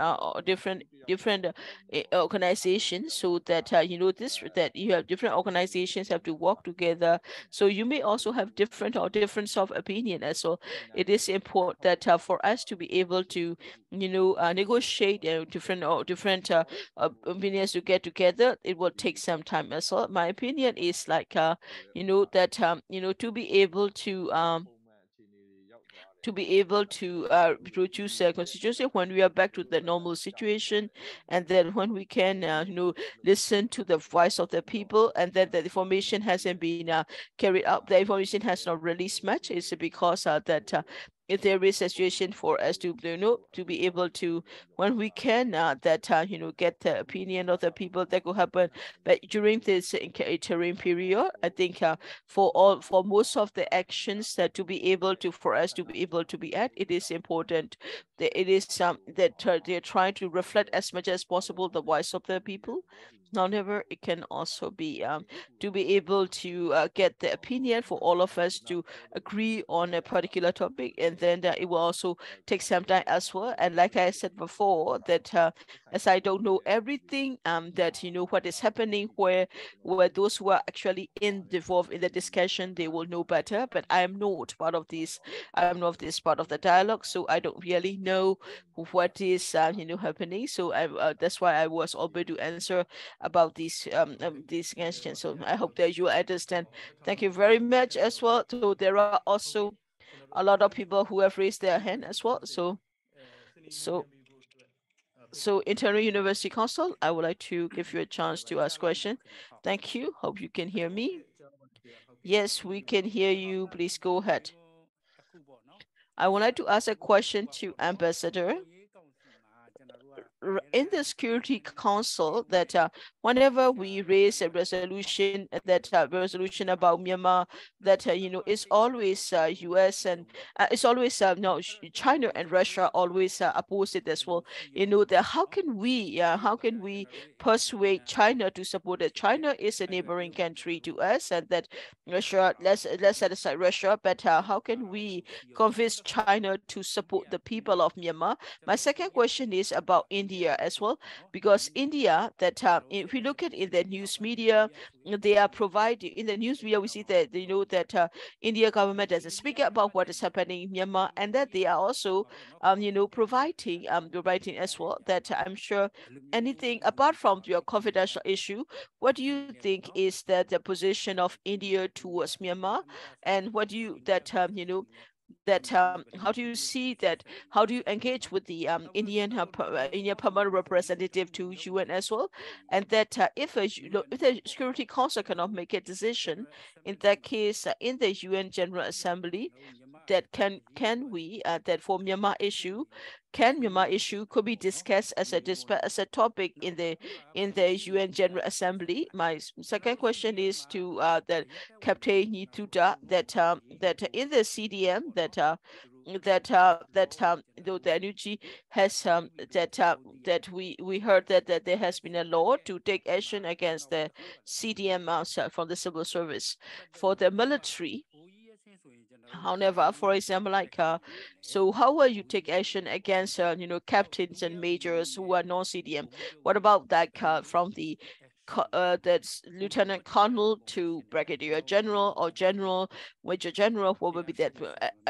organizations, so that that you have different organizations have to work together. So you may also have difference of opinion as well. It is important that for us to be able to negotiate different opinions to get together. It will take some time as well. My opinion is like that to be able to produce a constitution when we are back to the normal situation, and then when we can listen to the voice of the people, and then the information hasn't been carried out, the information has not released much, is because that if there is a situation for us to to be able to, when we can that get the opinion of the people, that could happen. But during this interim period, I think for most of the actions that to be able to, for us to be able to be at, it is important that it is that they're trying to reflect as much as possible the voice of the people. However, it can also be to be able to get the opinion for all of us to agree on a particular topic, and then it will also take some time as well. And like I said before, that as I don't know everything, that what is happening, where those who are actually involved in the discussion, they will know better. But I am not part of this. I am not this part of the dialogue, so I don't really know what is happening. So that's why I was able to answer about these questions. So I hope that you understand. Thank you very much as well. So there are also a lot of people who have raised their hand as well. So Internal University Council, I would like to give you a chance to ask question. Thank you. Hope you can hear me. Yes, we can hear you. Please go ahead. I would like to ask a question to Ambassador. In the Security Council, that whenever we raise a resolution, resolution about Myanmar, that it's always U.S. and it's always no, China and Russia always oppose it as well. That how can we persuade China to support it? China is a neighboring country to us, and that Russia, let's set aside Russia, but how can we convince China to support the people of Myanmar? My second question is about India as well, because India, that if we look at in the news media, they are providing, in the news media we see that that India government doesn't speak about what is happening in Myanmar, and that they are also providing as well. That I'm sure anything apart from your confidential issue, what do you think is that the position of India towards Myanmar, and what do you how do you see that, how do you engage with the Indian permanent representative to UN as well, and that if the Security Council cannot make a decision, in that case in the UN General Assembly, that can we that for Myanmar issue, can Myanmar issue could be discussed as a topic in the UN General Assembly? My second question is to the Captain Thuta, that in the CDM, the energy has that we heard that there has been a law to take action against the CDM from the civil service. For the military, However, for example, like so how will you take action against captains and majors who are non-CDM? What about that from the that's lieutenant colonel to brigadier general or general, major general? What would be that?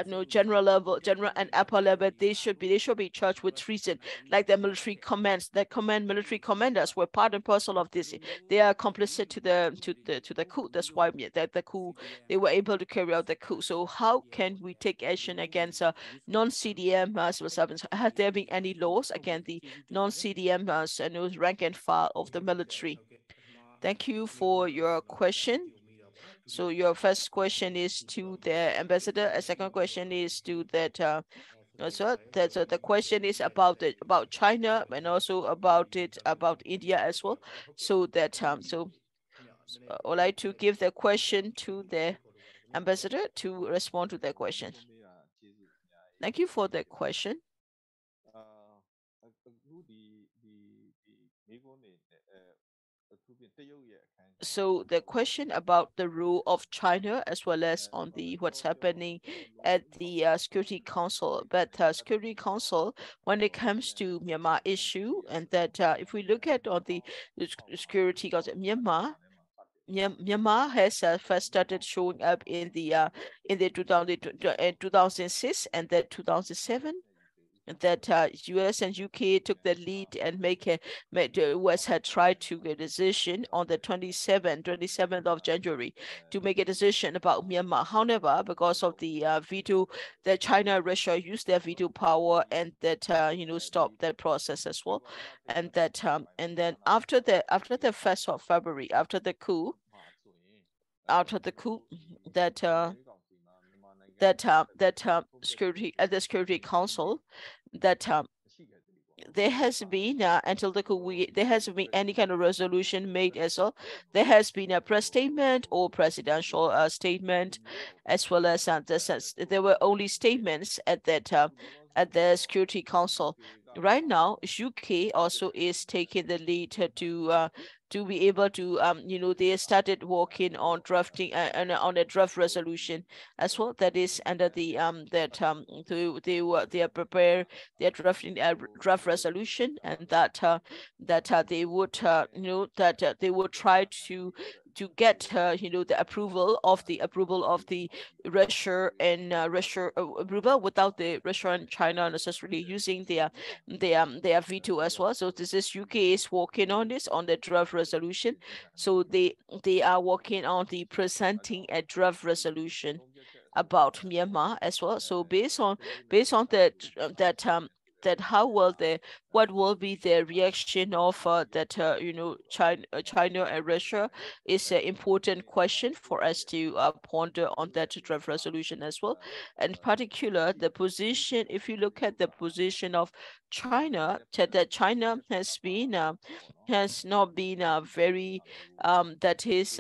No, general level, general and upper level. They should be charged with treason, like the military commands. The military commanders were part and parcel of this. They are complicit to the coup. That's why the coup, they were able to carry out the coup. So how can we take action against non-CDM civil servants? Have there been any laws against the non-CDM rank and file of the military? Thank you for your question. So your first question is to the ambassador. A second question is to that. So the question is about China and also about India as well. So that I would like to give the question to the ambassador to respond to that question. Thank you for the question. So the question about the role of China as well as on the what's happening at the Security Council, but Security Council when it comes to Myanmar issue, and that if we look at on the Security Council, Myanmar has first started showing up in the 2006 and then 2007. That US and UK took the lead and the US had tried to get a decision on the 27th of January to make a decision about Myanmar. However, because of the veto, that China and Russia used their veto power and that stopped that process as well. And that and then after the 1st of February, after the coup, that the Security Council, that there has been until the coup, there hasn't been any kind of resolution made as well. There has been a press statement or presidential statement, as well as there were only statements at the Security Council. Right now, UK also is taking the lead to be able to they started working on drafting on a draft resolution as well, that is under the they are prepared, they are drafting a draft resolution, and that they would they would try to get the approval of the Russia and approval without the Russia and China necessarily using their veto as well. So this is UK is working on this on the draft resolution. So they are working on the presenting a draft resolution about Myanmar as well. So based on that how will what will be the reaction of China and Russia is an important question for us to ponder on that draft resolution as well. In particular, the position, if you look at the position of China, that China has not been very that is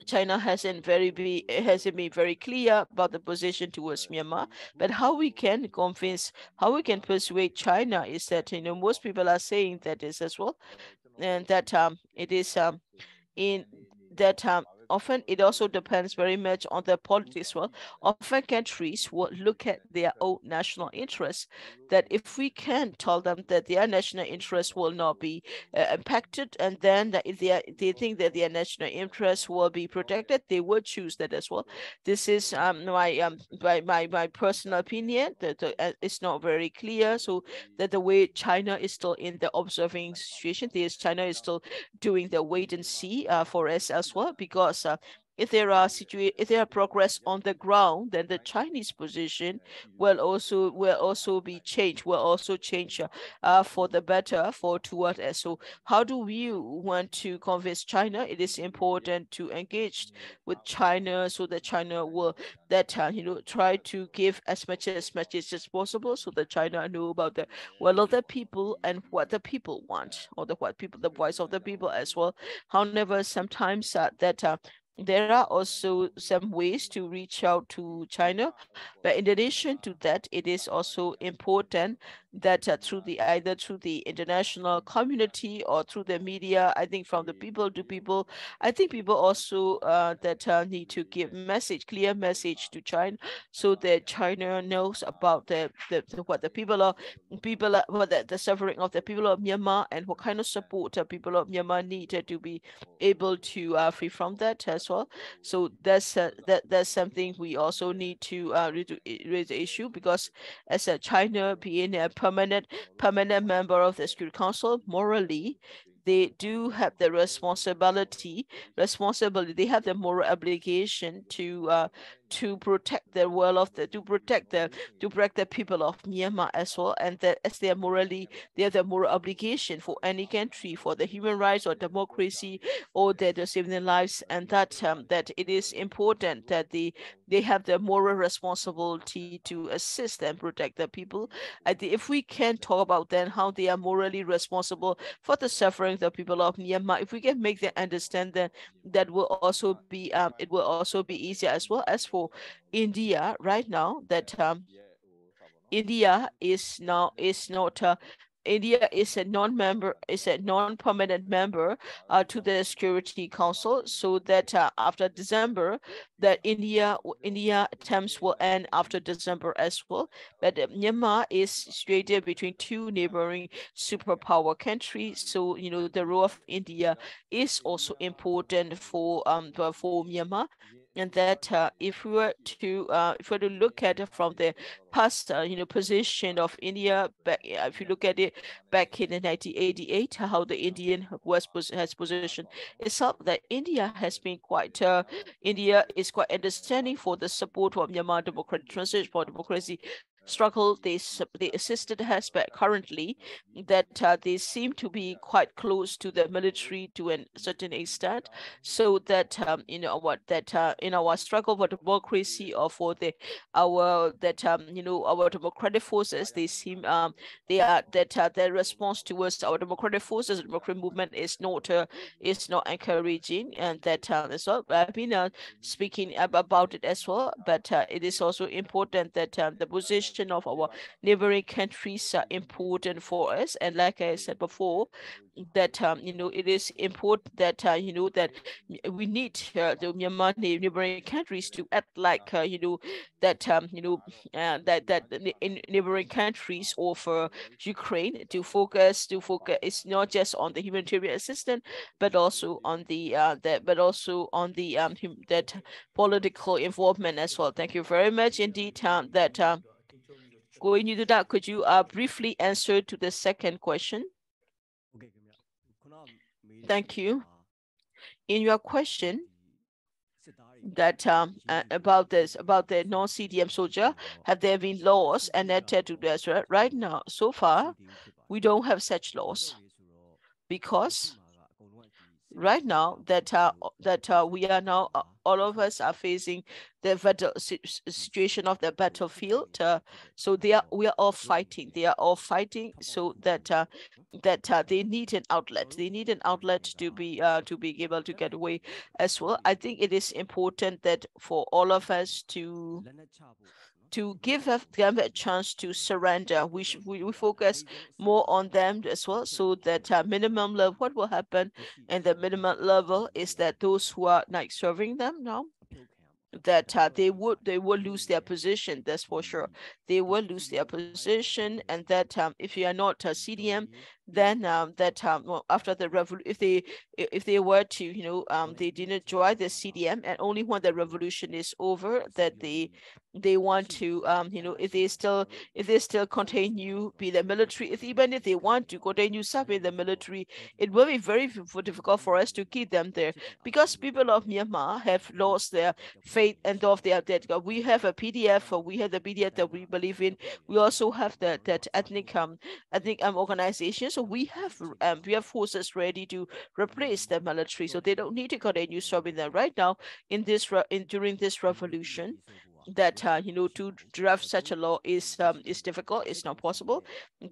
China hasn't been very clear about the position towards Myanmar. But how we can persuade China is that most people are saying that is as well, and that it is in that often it also depends very much on the politics. Well, often countries will look at their own national interests, that if we can tell them that their national interests will not be impacted, and then that if they think that their national interests will be protected, they would choose that as well. This is my personal opinion, that it's not very clear. So that the way China is still in the observing situation, China is still doing the wait and see for us as well, because if there are progress on the ground, then the Chinese position will also be changed, will also change for the better for toward us. So how do we want to convince China? It is important to engage with China so that China will try to give as much as possible, so that China know about the will of the people and what the people want, or the voice of the people as well. However, sometimes there are also some ways to reach out to China, but in addition to that, it is also important that either through the international community or through the media, I think from the people to people, I think people also that need to give clear message to China, so that China knows about what the what the suffering of the people of Myanmar, and what kind of support the people of Myanmar need to be able to free from that as well. So that's something we also need to raise the issue, because as a China being a permanent member of the Security Council, morally they do have the responsibility. They have the moral obligation to protect the world of the to protect the people of Myanmar as well, and that as they have the moral obligation for any country, for the human rights or democracy, or the saving their lives, and that it is important that they have the moral responsibility to assist and protect the people. If we can talk about then how they are morally responsible for the suffering of the people of Myanmar, if we can make them understand that will also be it will also be easier as well. As for India right now, that India is not India is a non-member, is a non-permanent member to the Security Council, so that after December, that India terms will end after December as well. But Myanmar is situated between two neighboring superpower countries, so the role of India is also important for Myanmar, and that if we were to look at it from the past position of India back, if you look at it back in 1988, how the Indian has positioned itself, that India is quite understanding for the support of Myanmar democratic transition, for democracy struggle. They assisted us, but currently that they seem to be quite close to the military to a certain extent, so that in our struggle for democracy, or for our democratic forces, they seem they are that their response towards our democratic forces, democratic movement is not encouraging, and that as well. I've been speaking about it as well, but it is also important that the position of our neighboring countries are important for us, and like I said before, that it is important that that we need the Myanmar neighboring countries to act like that in neighboring countries offer Ukraine to focus. It's not just on the humanitarian assistance, but also on that political involvement as well. Thank you very much indeed. Going into that, could you briefly answer to the second question? Thank you. In your question, that about the non-CDM soldier, have there been laws enacted to this? Right now, so far, we don't have such laws, because right now that we are now all of us are facing the situation of the battlefield. So we are all fighting. They are all fighting, so that they need an outlet. They need an outlet to be able to get away as well. I think it is important that for all of us to give them a chance to surrender. We focus more on them as well, so that minimum level, what will happen, and the minimum level is that those who are like serving them now, that they will lose their position. That's for sure. They will lose their position, and that if you are not a CDM, then well, after the revolution, if they were to they didn't join the CDM, and only when the revolution is over, that they want to if they still continue be the military, even if they want to continue serving the military, it will be very difficult for us to keep them there, because people of Myanmar have lost their faith and of their dead God. We have a PDF, or we have the PDF that we believe in. We also have that ethnic organization. So we have forces ready to replace the military. So they don't need to continue serving them right now during this revolution. That to draft such a law is difficult. It's not possible.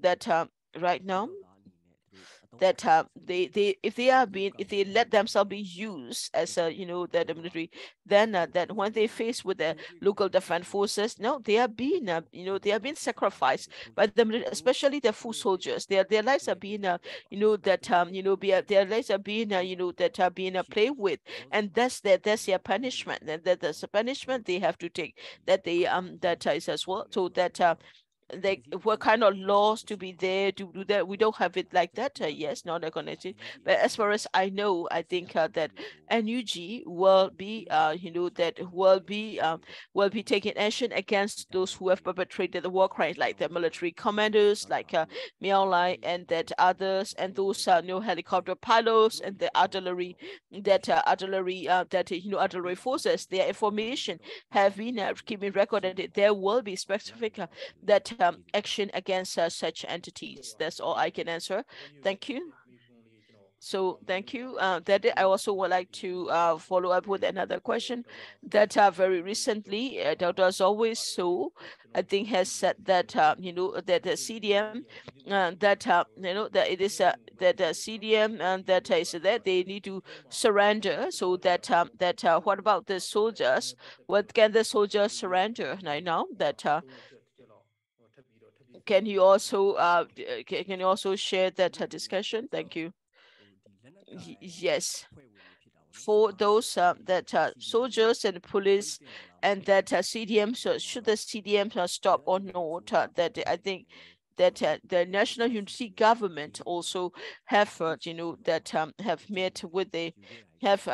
That right now, that if they let themselves be used as a the military, then that when they face with the local defense forces, no, they are being they are being sacrificed by the military, especially the foot soldiers. Their lives are being their lives are being that are being played with, and that's their punishment, and that's a punishment they have to take. That they that is as well, so that like what kind of laws to be there to do that. We don't have it like that. Yes, not a connected. But as far as I know, I think that NUG will be that will be taking action against those who have perpetrated the war crimes, like the military commanders, like Miao Lai, and that others, and those helicopter pilots and the artillery artillery forces. Their information have been keeping record, and there will be specific that action against such entities. That's all I can answer. Thank you. So thank you. I also would like to follow up with another question that very recently, Dr. Always So, I think, has said that that the CDM that it is that the CDM and that is that they need to surrender. So that what about the soldiers? What can the soldiers surrender right now? That can you also can you also share that discussion? Thank you. Yes, for those that soldiers and police and that CDM, so should the CDM stop or not? That I think that the national unity government also have that have met with the have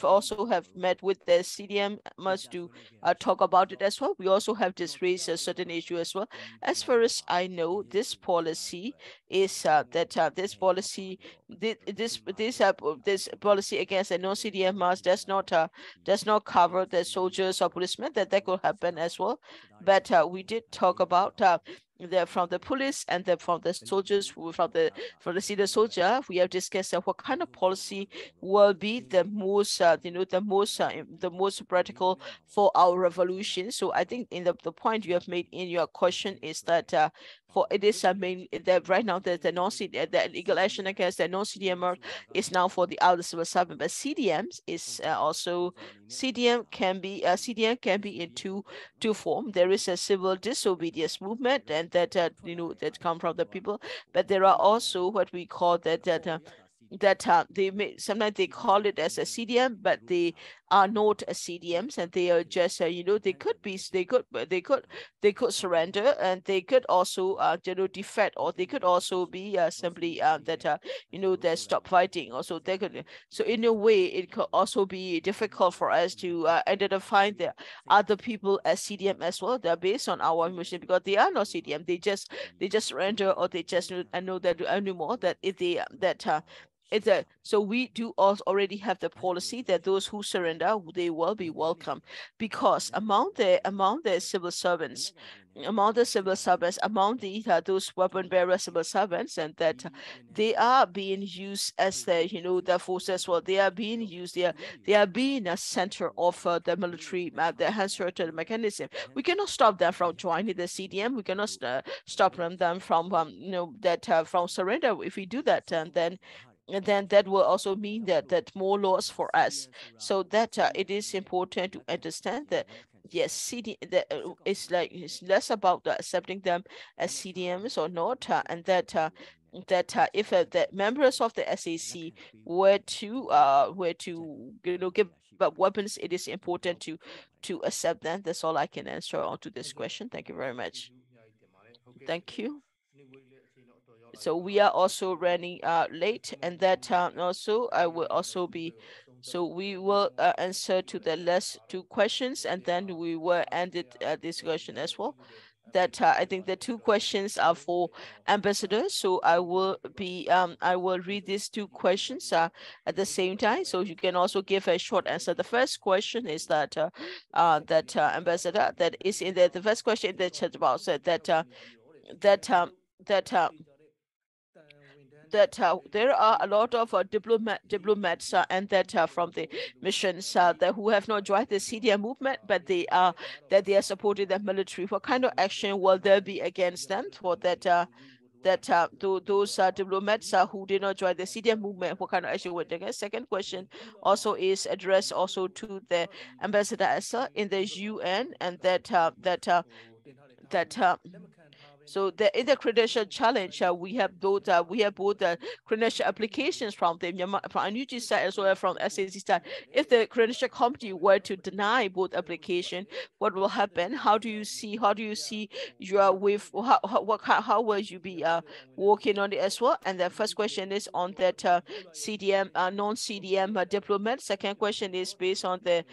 also have met with the CDM must do talk about it as well. We also have this raise a certain issue as well. As far as I know, this policy is that this policy this policy against the non-CDMers does not cover the soldiers or policemen. That could happen as well. But we did talk about from the police and from the soldiers, from the senior soldier, we have discussed what kind of policy will be the most the most practical for our revolution. So I think in the point you have made in your question is that for it is main that right now the legal action against the non-CDMer is now for the other civil servant, but CDMs is also CDM can be in two form. There is a civil disobedience movement, and that that come from the people, but there are also what we call sometimes they call it as a CDM, but they are not a CDMs, and they are just they could surrender, and they could also defect, or they could also be simply that stop fighting. Also, they could. So in a way, it could also be difficult for us to identify the other people as CDM as well. They're based on our emotion because they are not CDM. They just surrender, or they just know that anymore that if they so we do also already have the policy that those who surrender, they will be welcome, because among the civil servants, among those weapon bearer civil servants, and that they are being used as the forces. Well, they are being used. They are being a center of the military, the hand mechanism. We cannot stop them from joining the CDM. We cannot stop them from from surrender. If we do that, and then that will also mean that more laws for us. So that it is important to understand that yes, it's less about accepting them as CDMs or not, and that if the members of the SAC were to give up weapons, it is important to accept them. That's all I can answer on to this question. Thank you very much. Thank you. So we are also running late, and that also I will also be. So we will answer to the last two questions, and then we will end this question as well. That I think the two questions are for ambassadors. So I will read these two questions at the same time, so you can also give a short answer. The first question is that ambassador, that is in the first question in the chat box, said that there are a lot of diplomats and that from the missions that who have not joined the CDM movement, but they are supporting the military. What kind of action will there be against them for that? those diplomats who did not join the CDM movement, what kind of action were taken? Second question also is addressed also to the ambassador in the UN, and so in the credential challenge, we have both credential applications from the Myanmar, from NUG side as well as from SAC side. If the credential committee were to deny both application, what will happen? How do you see your with how will you be working on it as well? And the first question is on that CDM non-CDM diplomat. Second question is based on the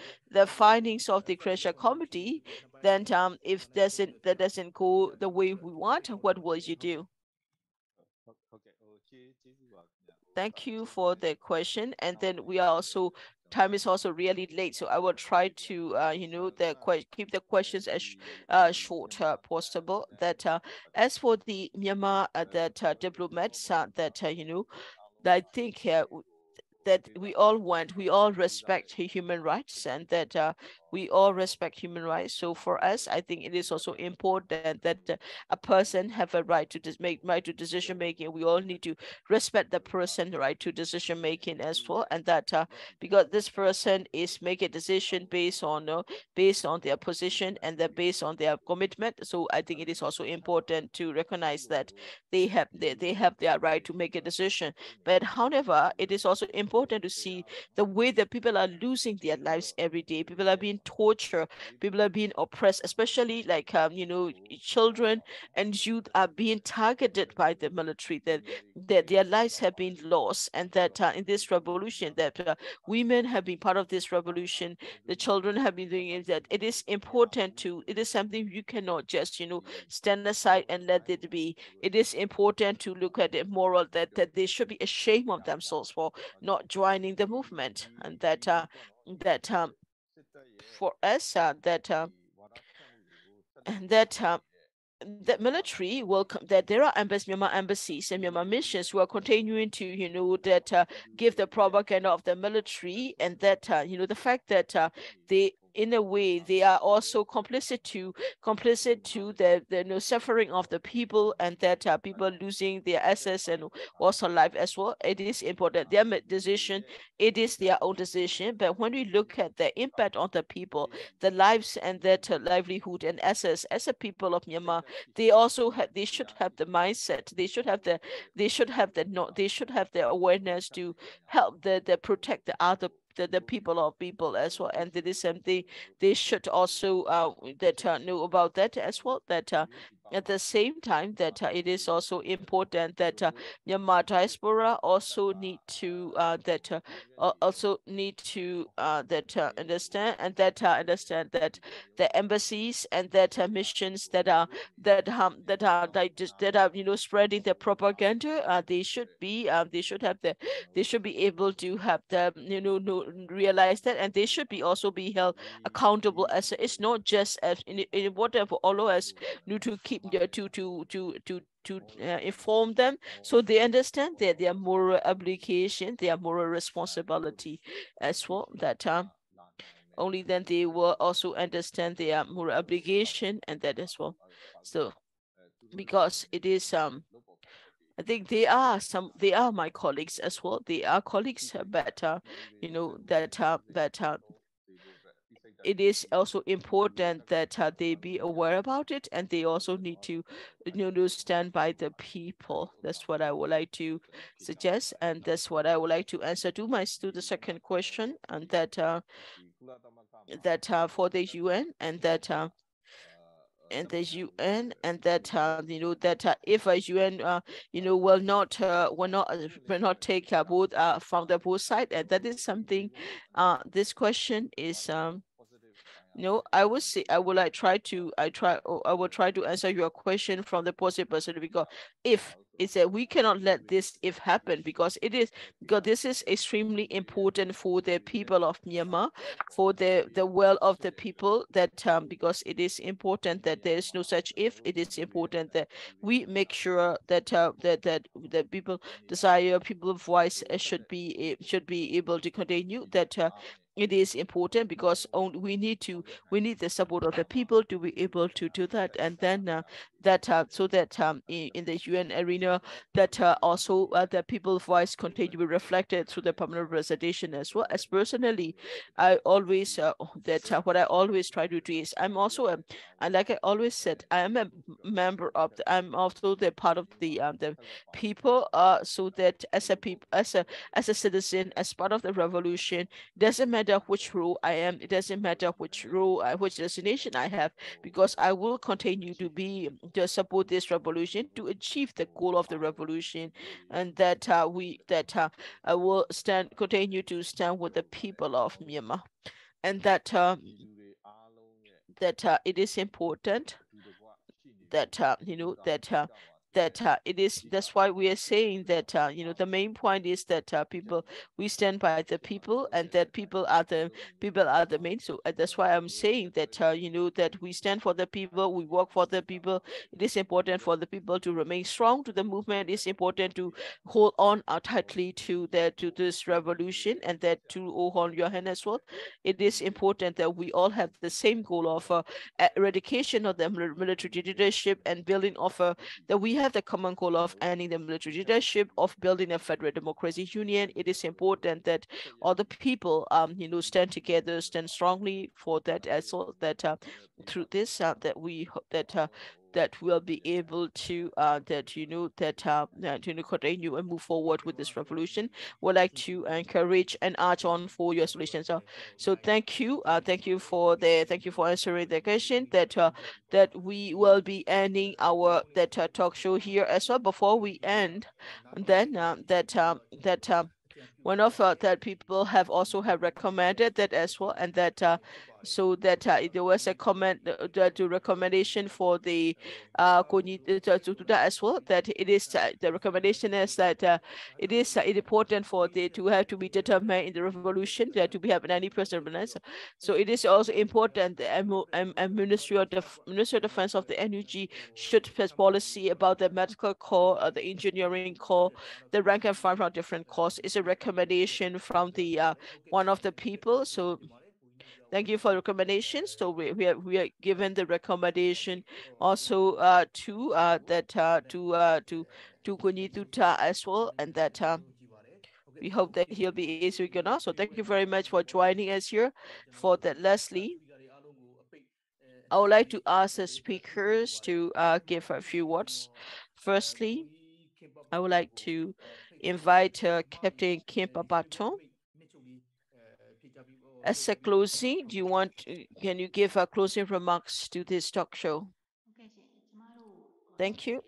findings of the credential committee. Then if that doesn't go the way we want, what will you do? Thank you for the question. And then we are also, time is also really late, so I will try to keep the questions as short possible. That as for the Myanmar diplomats I think that we all respect human rights, and that we all respect human rights. So for us, I think it is also important that a person have a right to decision making. We all need to respect the person right to decision making as well, and that because this person is making a decision based on their position and based on their commitment. So I think it is also important to recognize that they have their right to make a decision. But however, it is also important to see the way that people are losing their lives every day. People are being tortured, people are being oppressed, especially like children and youth are being targeted by the military, that their lives have been lost, and that in this revolution that women have been part of this revolution, the children have been doing it. That it is it is something you cannot just stand aside and let it be. It is important to look at the moral that they should be ashamed of themselves for not joining the movement, and for us that military will that there are Myanmar embassies and Myanmar missions who are continuing to give the propaganda of the military, and that the fact that they in a way they are also complicit to the suffering of the people, and that people losing their assets and also life as well. It is important their decision, it is their own decision, but when we look at the impact on the people, the lives and that livelihood and assets as a people of Myanmar, they should have the mindset, they should have the awareness to help the protect the other the people as well, and it is something they should also know about that as well. That at the same time that it is also important that Myanmar diaspora also need to understand that the embassies and that missions that are spreading the propaganda, they should be able to have the realize that, and they should be also be held accountable. As it's not just as in whatever all us need to keep to inform them, so they understand their moral obligation, their moral responsibility as well. That only then they will also understand their moral obligation, and that as well. So because it is I think they are my colleagues as well. They are colleagues, but it is also important that they be aware about it, and they also need to stand by the people. That's what I would like to suggest, and that's what I would like to answer to the second question, and that for the UN, and that and the UN, and that if a UN will not take both from the both side, and that is something. This question is no, I would say I will try to I will try to answer your question from the positive perspective, because if it's that we cannot let this if happen, because this is extremely important for the people of Myanmar, for the well of the people, that because it is important that there is no such if. It is important that we make sure that that people desire, people voice should be able to continue, that it is important, because we need the support of the people to be able to do that, and then that so that in the UN arena, that also the people's voice continue to be reflected through the permanent representation as well. As personally, I always what I always try to do is I'm also and like I always said, I am a member of I'm also the part of the people, so that as a people, as a citizen, as part of the revolution, doesn't matter which role I am, it doesn't matter which role which destination I have, because I will continue to be to support this revolution to achieve the goal of the revolution, and that I will continue to stand with the people of Myanmar, and that it is important that it is. That's why we are saying that the main point is that people, we stand by the people, and that people are the main. So that's why I'm saying that that we stand for the people, we work for the people. It is important for the people to remain strong to the movement. It's important to hold on tightly to this revolution, and that to hold on your hand as well. It is important that we all have the same goal of eradication of the military dictatorship and building of that we have the common goal of ending the military dictatorship, of building a federal democracy union. It is important that all the people stand together, stand strongly for that, as well, that through this that we hope that we'll be able to continue and move forward with this revolution. Would like to encourage and urge on for your solutions. So thank you thank you for answering the question. That we will be ending our talk show here as well. Before we end, and then one of that people have also have recommended that as well, and that so that there was a comment to recommendation for the Thuta as well, that it is the recommendation is that it is important for the to have to be determined in the revolution to be having any person. So it is also important the Ministry of Defense of the NUG should pass policy about the medical corps, the engineering corps, the rank and file from different corps. Is a recommendation from the one of the people. So thank you for the recommendations. So we are given the recommendation also to Kuni Thuta as well, and that we hope that he'll be easy enough. So thank you very much for joining us here for that, Leslie. I would like to ask the speakers to give a few words. Firstly, I would like to invite Captain Khin. As a closing, can you give closing remarks to this talk show? Thank you.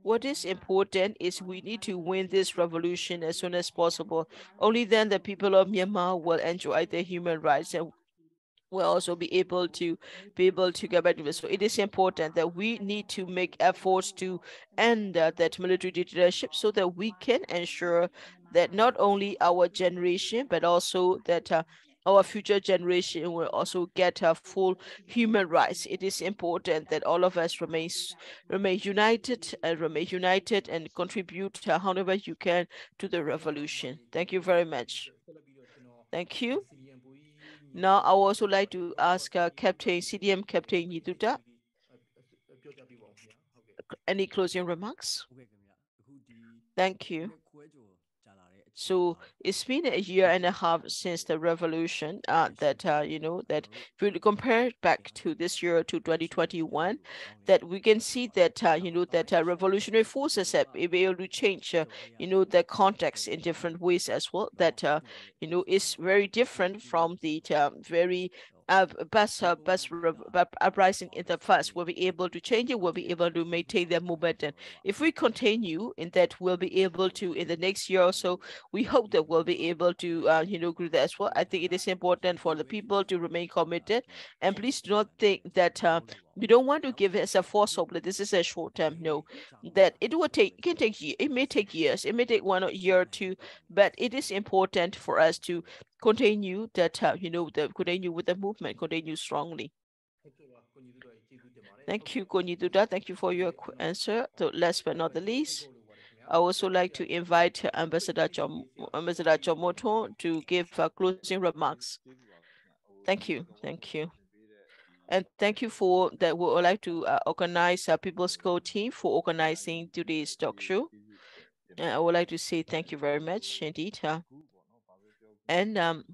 What is important is we need to win this revolution as soon as possible. Only then the people of Myanmar will enjoy their human rights, and will also be able to get back to this. So it is important that we need to make efforts to end that military dictatorship, so that we can ensure that not only our generation, but also that our future generation will also get full human rights. It is important that all of us remain united and contribute however you can to the revolution. Thank you very much. Thank you. Now, I would also like to ask Captain CDM Captain Thuta. Any closing remarks? Thank you. So it's been a year and a half since the revolution. That that if we compare it back to this year, to 2021, that we can see that that revolutionary forces have been able to change the context in different ways as well. That is very different from the very bus uprising in the past. We'll be able to change it. We'll be able to maintain the momentum. If we continue in that, we'll be able to, in the next year or so, we hope that we'll be able to grow that as well. I think it is important for the people to remain committed, and please do not think that we don't want to give it as a false hope that this is a short term. No, that it can take years. It may take years. It may take 1 year or 2, but it is important for us to continue that continue with the movement, continue strongly. Thank you, Kuni Thuta. Thank you for your answer. So last but not the least, I also like to invite Ambassador Chomoto to give closing remarks. Thank you. Thank you. And thank you for that. We would like to organize People's Code team for organizing today's talk show. I would like to say thank you very much indeed. And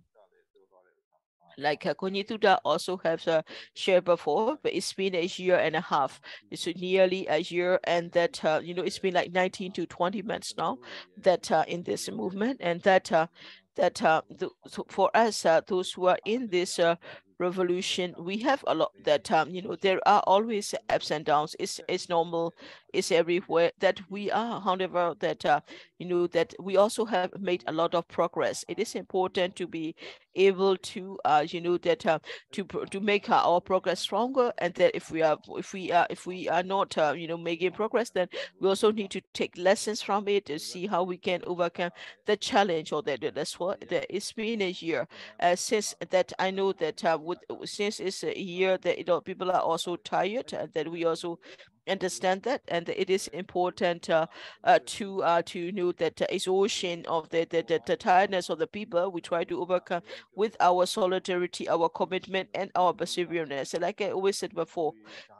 like Thuta also has shared before, but it's been a year and a half. It's nearly a year, and that it's been like 19 to 20 months now that in this movement, and so for us, those who are in this revolution, we have a lot that there are always ups and downs. It's normal, it's everywhere that we are. However, that that we also have made a lot of progress. It is important to be able to to make our progress stronger, and that if we are not making progress, then we also need to take lessons from it to see how we can overcome the challenge. Or that's what that it's been a year since that I know that since it's a year that people are also tired, that we also understand that, and it is important to know that exhaustion of the tiredness of the people we try to overcome with our solidarity, our commitment, and our perseverance. And like I always said before,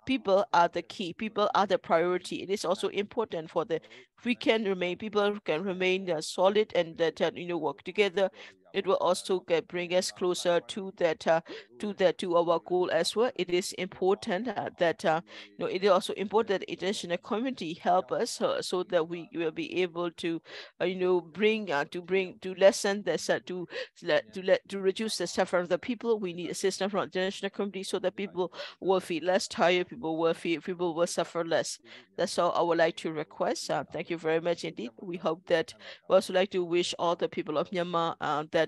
people are the key, people are the priority. It is also important for the people can remain solid, and that work together. It will also bring us closer to to our goal as well. It is important that it is also important that the international community help us so that we will be able to to lessen this to reduce the suffering of the people. We need assistance from the international community so that people will feel less tired, people will suffer less. That's all I would like to request. Thank you very much indeed. We hope that we also like to wish all the people of Myanmar that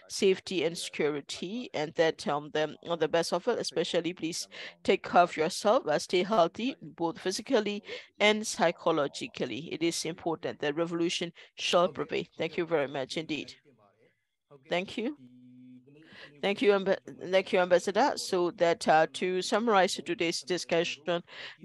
safety and security, and that them all the best of it. Especially, please take care of yourself, stay healthy, both physically and psychologically. It is important that revolution shall prevail. Thank you very much indeed. Thank you. Thank you, Ambassador. So that to summarize today's discussion,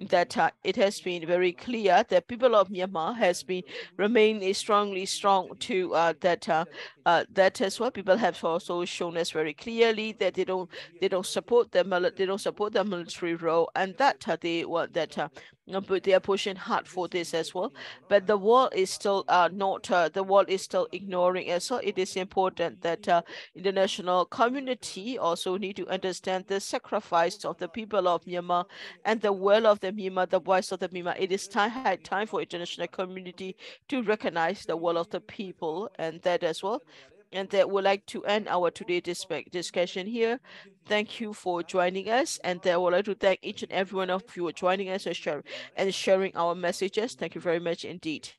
that it has been very clear that people of Myanmar has been remain strongly strong to that as well. People have also shown us very clearly that they don't support the military role, and that they want that. But they are pushing hard for this as well. But the world is still not. The world is still ignoring us. So it is important that international community also need to understand the sacrifice of the people of Myanmar and the will of the Myanmar, the voice of the Myanmar. It is high time for international community to recognize the will of the people, and that as well. And that would like to end our today's discussion here. Thank you for joining us, and I would like to thank each and every one of you for joining us and sharing our messages. Thank you very much indeed.